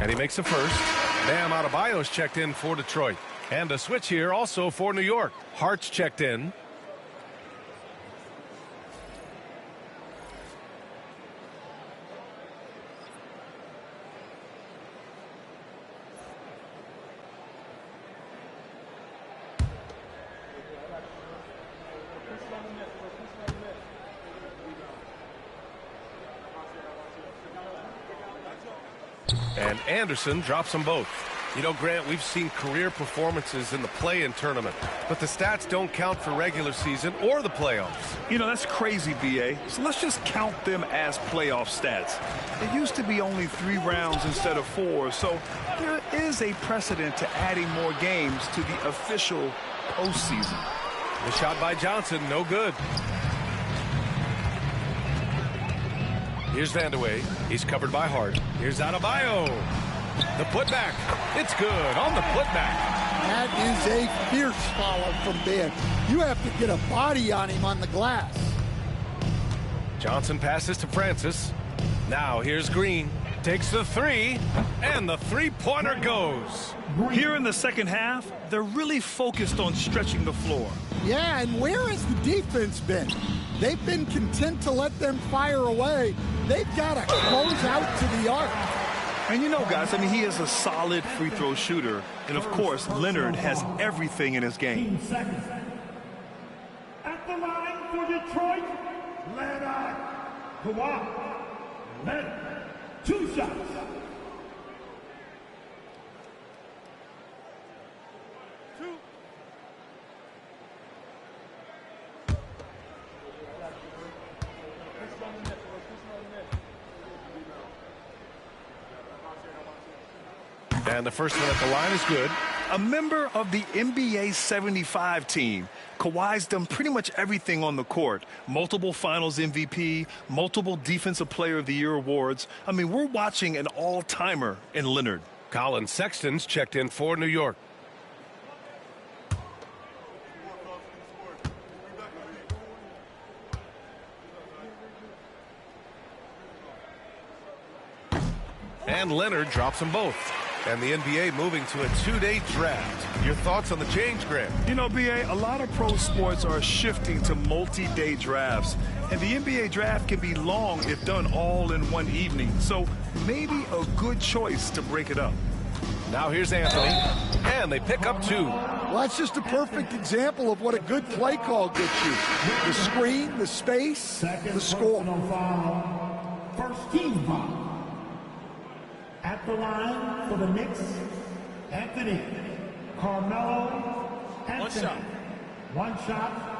And he makes a first. Bam Adebayo's checked in for Detroit. And a switch here also for New York. Hart's checked in. And Anderson drops them both. You know, Grant, we've seen career performances in the play-in tournament, but the stats don't count for regular season or the playoffs. You know, that's crazy, B.A. So let's just count them as playoff stats. It used to be only 3 rounds instead of 4, so there is a precedent to adding more games to the official postseason. The shot by Johnson, no good. Here's Vandeweghe. He's covered by Hart. Here's Adebayo. The putback. It's good on the putback. That is a fierce follow from Ben. You have to get a body on him on the glass. Johnson passes to Francis. Now here's Green. Takes the 3, and the 3-pointer goes. Here in the second half, they're really focused on stretching the floor. Yeah, and where has the defense been? They've been content to let them fire away. They've got to close out to the arc. And you know, guys, I mean, he is a solid free throw shooter. And, of course, Leonard has everything in his game. At the line for Detroit, Leonard. Kawhi. Leonard. 2 shots. And the first one at the line is good. A member of the NBA 75 team, Kawhi's done pretty much everything on the court. Multiple Finals MVP, multiple Defensive Player of the Year awards. I mean, we're watching an all-timer in Leonard. Colin Sexton's checked in for New York. And Leonard drops them both. And the NBA moving to a 2-day draft. Your thoughts on the change, Grant? You know, B.A., a lot of pro sports are shifting to multi-day drafts. And the NBA draft can be long if done all in one evening. So maybe a good choice to break it up. Now here's Anthony. And they pick up 2. Well, that's just a perfect example of what a good play call gets you. The screen, the space, the score. First team foul. At the line for the Knicks, Anthony Carmelo Anthony. One shot.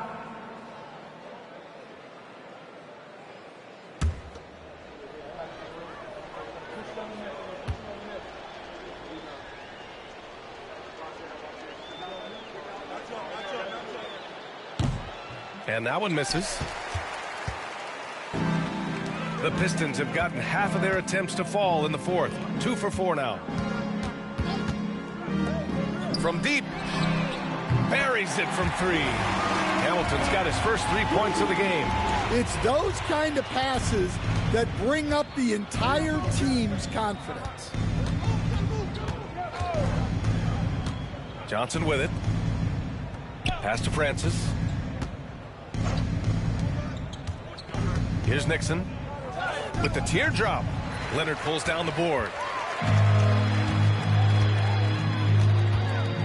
And that one misses. The Pistons have gotten half of their attempts to fall in the fourth. 2 for 4 now. From deep. Buries it from 3. Hamilton's got his first 3 points of the game. It's those kind of passes that bring up the entire team's confidence. Johnson with it. Pass to Francis. Here's Nixon. With the teardrop, Leonard pulls down the board.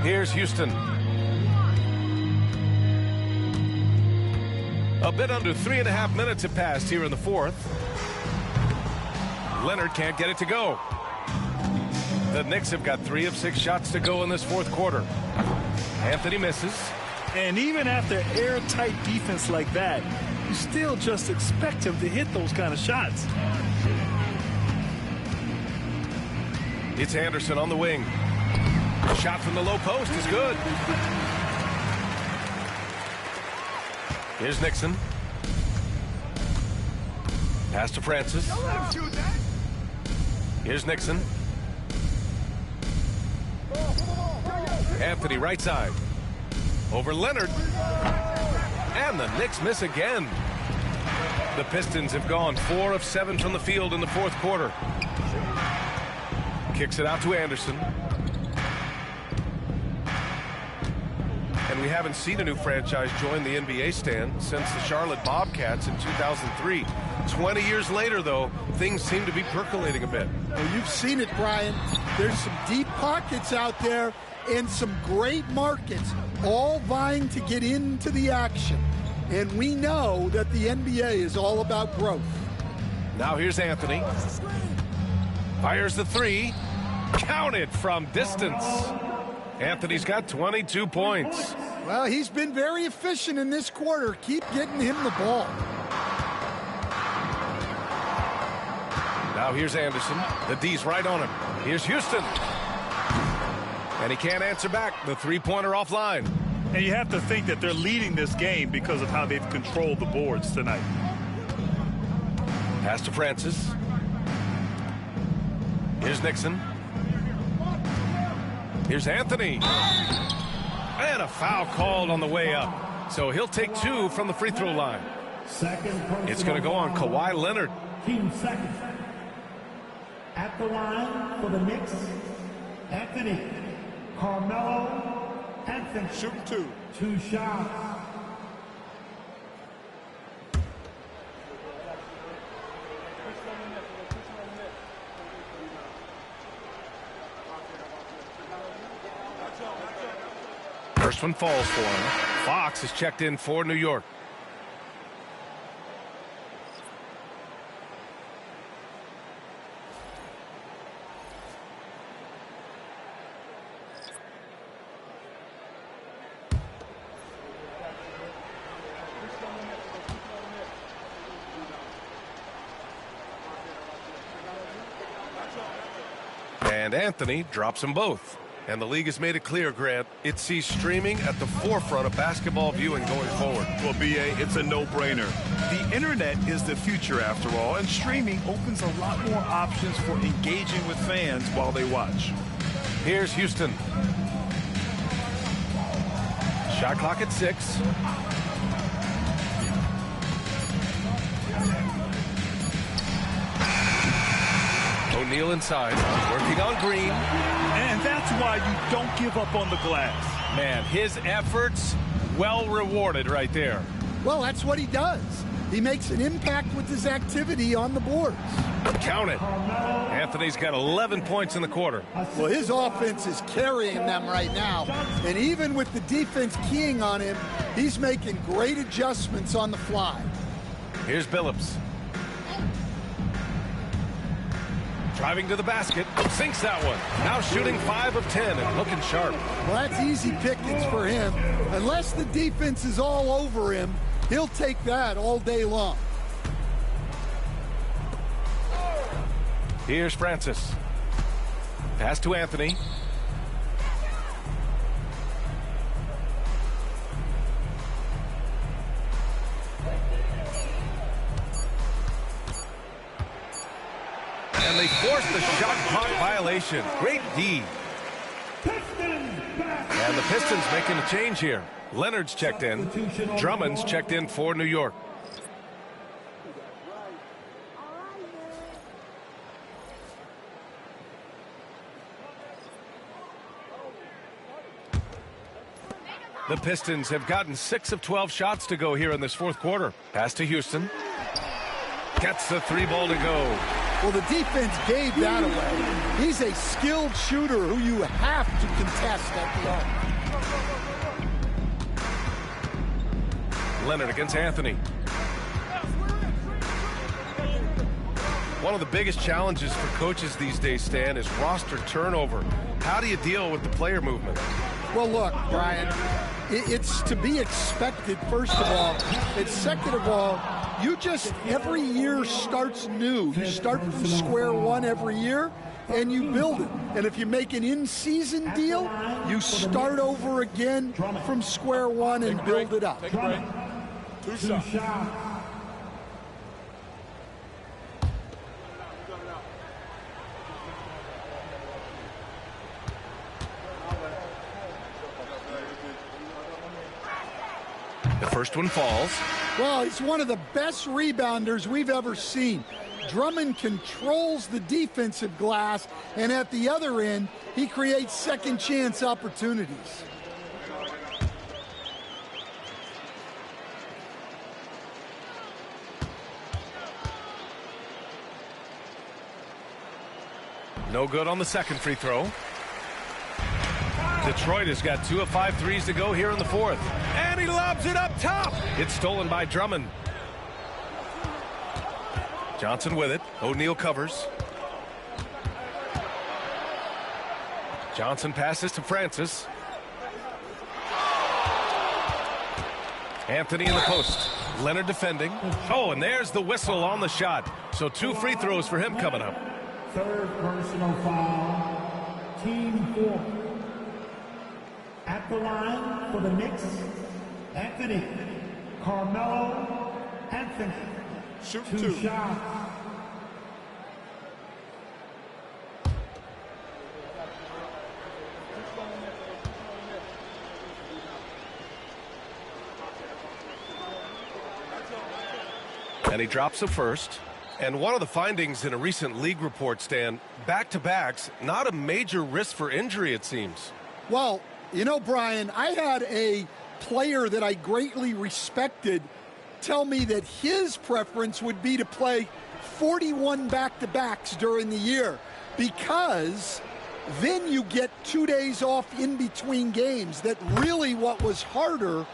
Here's Houston. A bit under 3.5 minutes have passed here in the fourth. Leonard can't get it to go. The Knicks have got 3 of 6 shots to go in this fourth quarter. Anthony misses. And even after airtight defense like that, you still just expect him to hit those kind of shots. It's Anderson on the wing. Shot from the low post is good. Here's Nixon. Pass to Francis. Here's Nixon. Anthony right side. Over Leonard. And the Knicks miss again. The Pistons have gone 4 of 7 from the field in the fourth quarter. Kicks it out to Anderson. And we haven't seen a new franchise join the NBA stand since the Charlotte Bobcats in 2003. 20 years later, though, things seem to be percolating a bit. Well, you've seen it, Brian. There's some deep pockets out there and some great markets, all vying to get into the action. And we know that the NBA is all about growth. Now here's Anthony. Fires the 3. Counted from distance. Anthony's got 22 points. Well, he's been very efficient in this quarter. Keep getting him the ball. Now here's Anderson. The D's right on him. Here's Houston. And he can't answer back. The 3-pointer offline. And you have to think that they're leading this game because of how they've controlled the boards tonight. Pass to Francis. Here's Nixon. Here's Anthony. And a foul called on the way up. So he'll take 2 from the free throw line. It's going to go on Kawhi Leonard. Team second. At the line for the Knicks, Anthony Carmelo Anthony. Shoot 2. 2 shots. First one falls for him. Fox is checked in for New York. And Anthony drops them both. And the league has made it clear, Grant, it sees streaming at the forefront of basketball viewing going forward. Well, B.A., it's a no-brainer. The internet is the future, after all, and streaming opens a lot more options for engaging with fans while they watch. Here's Houston. Shot clock at 6. O'Neal inside, working on Green. And that's why you don't give up on the glass. Man, his efforts well rewarded right there. Well, that's what he does. He makes an impact with his activity on the boards. Count it. Anthony's got 11 points in the quarter. Well, his offense is carrying them right now. And even with the defense keying on him, he's making great adjustments on the fly. Here's Billups. Driving to the basket, sinks that one. Now shooting 5 of 10 and looking sharp. Well, that's easy pickings for him. Unless the defense is all over him, he'll take that all day long. Here's Francis. Pass to Anthony. And they force the shot clock violation. Great D. And the Pistons making a change here. Leonard's checked in. Drummond's checked in for New York. The Pistons have gotten 6 of 12 shots to go here in this fourth quarter. Pass to Houston. Gets the 3-ball to go. Well, the defense gave that away. He's a skilled shooter who you have to contest at the arc. Leonard against Anthony. One of the biggest challenges for coaches these days, Stan, is roster turnover. How do you deal with the player movement? Well, look, Brian, it's to be expected, first of all. And second of all, you just, every year starts new. You start from square one every year, and you build it. And if you make an in-season deal, you start over again from square one and build it up. Take a break. 2 shots. The first one falls. Well, he's one of the best rebounders we've ever seen. Drummond controls the defensive glass, and at the other end, he creates second chance opportunities. No good on the second free throw. Detroit has got 2 of 5 threes to go here in the fourth. And he lobs it up top. It's stolen by Drummond. Johnson with it. O'Neal covers. Johnson passes to Francis. Anthony in the post. Leonard defending. Oh, and there's the whistle on the shot. So 2 free throws for him coming up. Third personal foul. Team 4. At the line for the Knicks, Anthony. Carmelo Anthony. Shoot 2 shots. And he drops the first. And one of the findings in a recent league report, Stan, back-to-backs, not a major risk for injury, it seems. Well, you know, Brian, I had a player that I greatly respected tell me that his preference would be to play 41 back-to-backs during the year because then you get 2 days off in between games. That really what was harder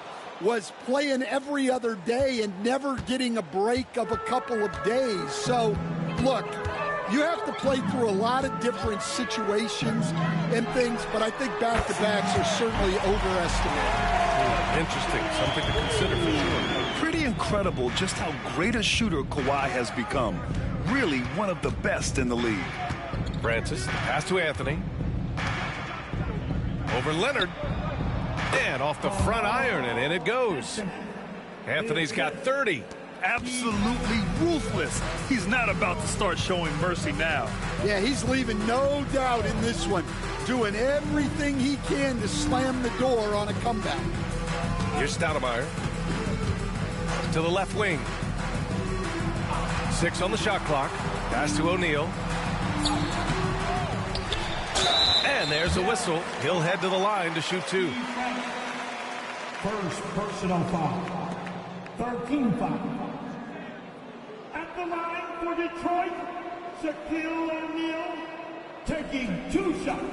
was playing every other day and never getting a break of a couple of days. So, look, you have to play through a lot of different situations and things, but I think back-to-backs are certainly overestimated. Interesting. Something to consider for sure. Pretty incredible just how great a shooter Kawhi has become. Really one of the best in the league. Francis, pass to Anthony. Over Leonard. And off the front iron, and in it goes. Anthony's got 30. Absolutely ruthless. He's not about to start showing mercy now. Yeah, he's leaving no doubt in this one. Doing everything he can to slam the door on a comeback. Here's Stoudemire. To the left wing. 6 on the shot clock. Pass to O'Neal. And And there's a whistle. He'll head to the line to shoot 2. First personal foul. 13 foul. At the line for Detroit, Shaquille O'Neal taking 2 shots.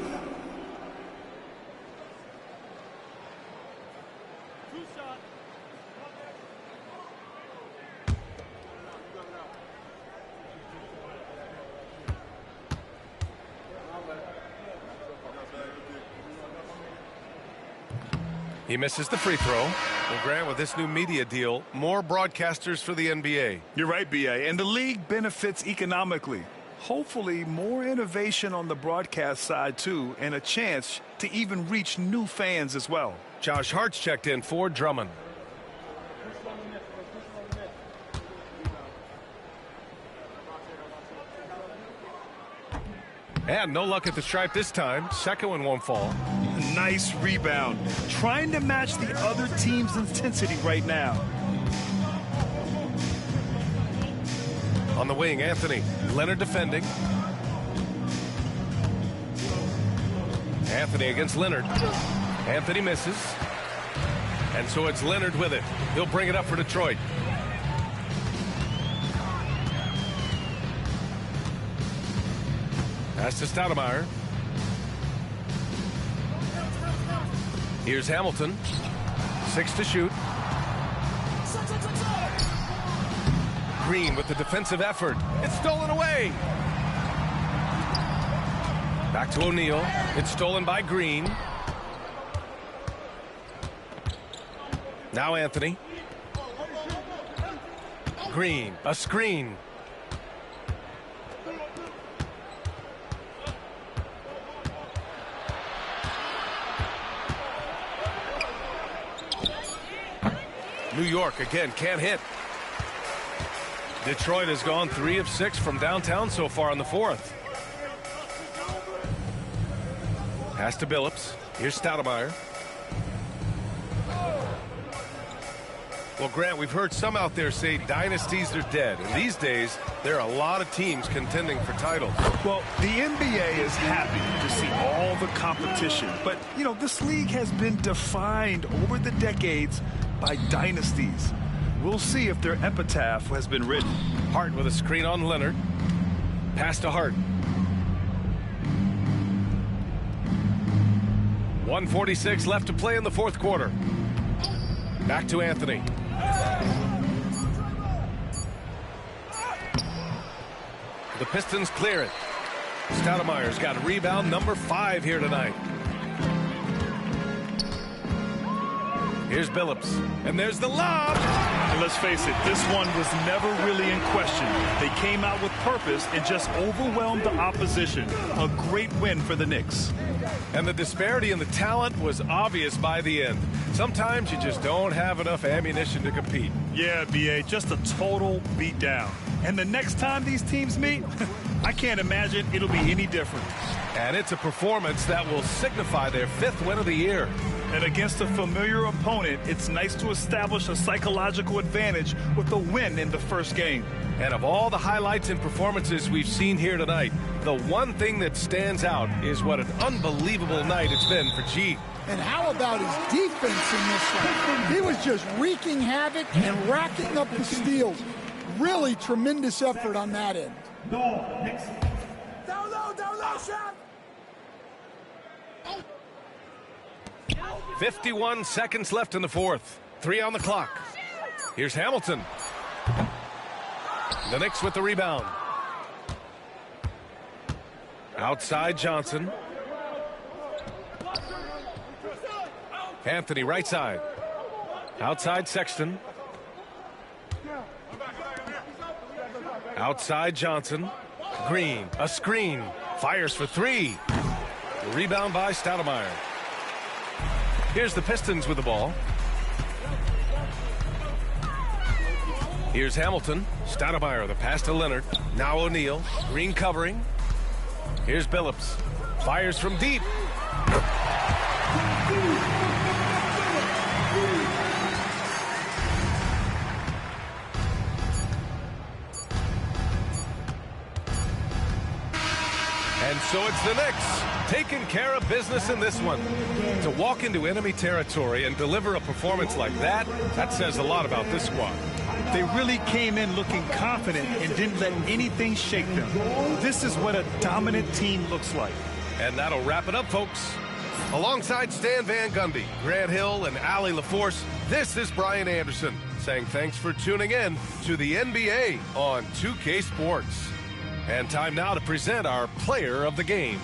He misses the free throw. Well, Grant, with this new media deal, more broadcasters for the NBA. You're right, B.A., and the league benefits economically. Hopefully, more innovation on the broadcast side, too, and a chance to even reach new fans as well. Josh Hart's checked in for Drummond. And no luck at the stripe this time. Second one won't fall. Nice rebound. Trying to match the other team's intensity right now. On the wing, Anthony. Leonard defending. Anthony against Leonard. Anthony misses. And so it's Leonard with it. He'll bring it up for Detroit. Pass to Stoudemire. Here's Hamilton. 6 to shoot. Green with the defensive effort. It's stolen away. Back to O'Neal. It's stolen by Green. Now Anthony. Green. A screen. New York again can't hit. Detroit has gone 3 of 6 from downtown so far in the 4th. Pass to Billups. Here's Stoudemire. Well, Grant, we've heard some out there say dynasties are dead. And these days, there are a lot of teams contending for titles. Well, the NBA is happy to see all the competition. But, you know, this league has been defined over the decades by dynasties. We'll see if their epitaph has been written. Hart with a screen on Leonard. Pass to Hart. 1:46 left to play in the 4th quarter. Back to Anthony. The Pistons clear it. Stoudemire's got rebound number 5 here tonight. Here's Billups. And there's the lob. And let's face it, this one was never really in question. They came out with purpose and just overwhelmed the opposition. A great win for the Knicks. And the disparity in the talent was obvious by the end. Sometimes you just don't have enough ammunition to compete. Yeah, B.A., just a total beatdown. And the next time these teams meet, I can't imagine it'll be any different. And it's a performance that will signify their 5th win of the year. And against a familiar opponent, it's nice to establish a psychological advantage with a win in the first game. And of all the highlights and performances we've seen here tonight, the one thing that stands out is what an unbelievable night it's been for G. And how about his defense in this one? He was just wreaking havoc and racking up the steals. Really tremendous effort on that end. No, Knicks. Down low, Shaq. 51 seconds left in the 4th. 3 on the clock. Here's Hamilton. The Knicks with the rebound. Outside Johnson. Anthony right side. Outside Sexton. Outside Johnson. Green, a screen. Fires for 3. The rebound by Stoudemire. Here's the Pistons with the ball. Here's Hamilton. Stoudemire, the pass to Leonard. Now O'Neal. Green covering. Here's Billups. Fires from deep. And so it's the Knicks taking care of business in this one. To walk into enemy territory and deliver a performance like that, that says a lot about this squad. They really came in looking confident and didn't let anything shake them. This is what a dominant team looks like. And that'll wrap it up, folks. Alongside Stan Van Gundy, Grant Hill, and Allie LaForce, this is Brian Anderson saying thanks for tuning in to the NBA on 2K Sports. And time now to present our player of the game.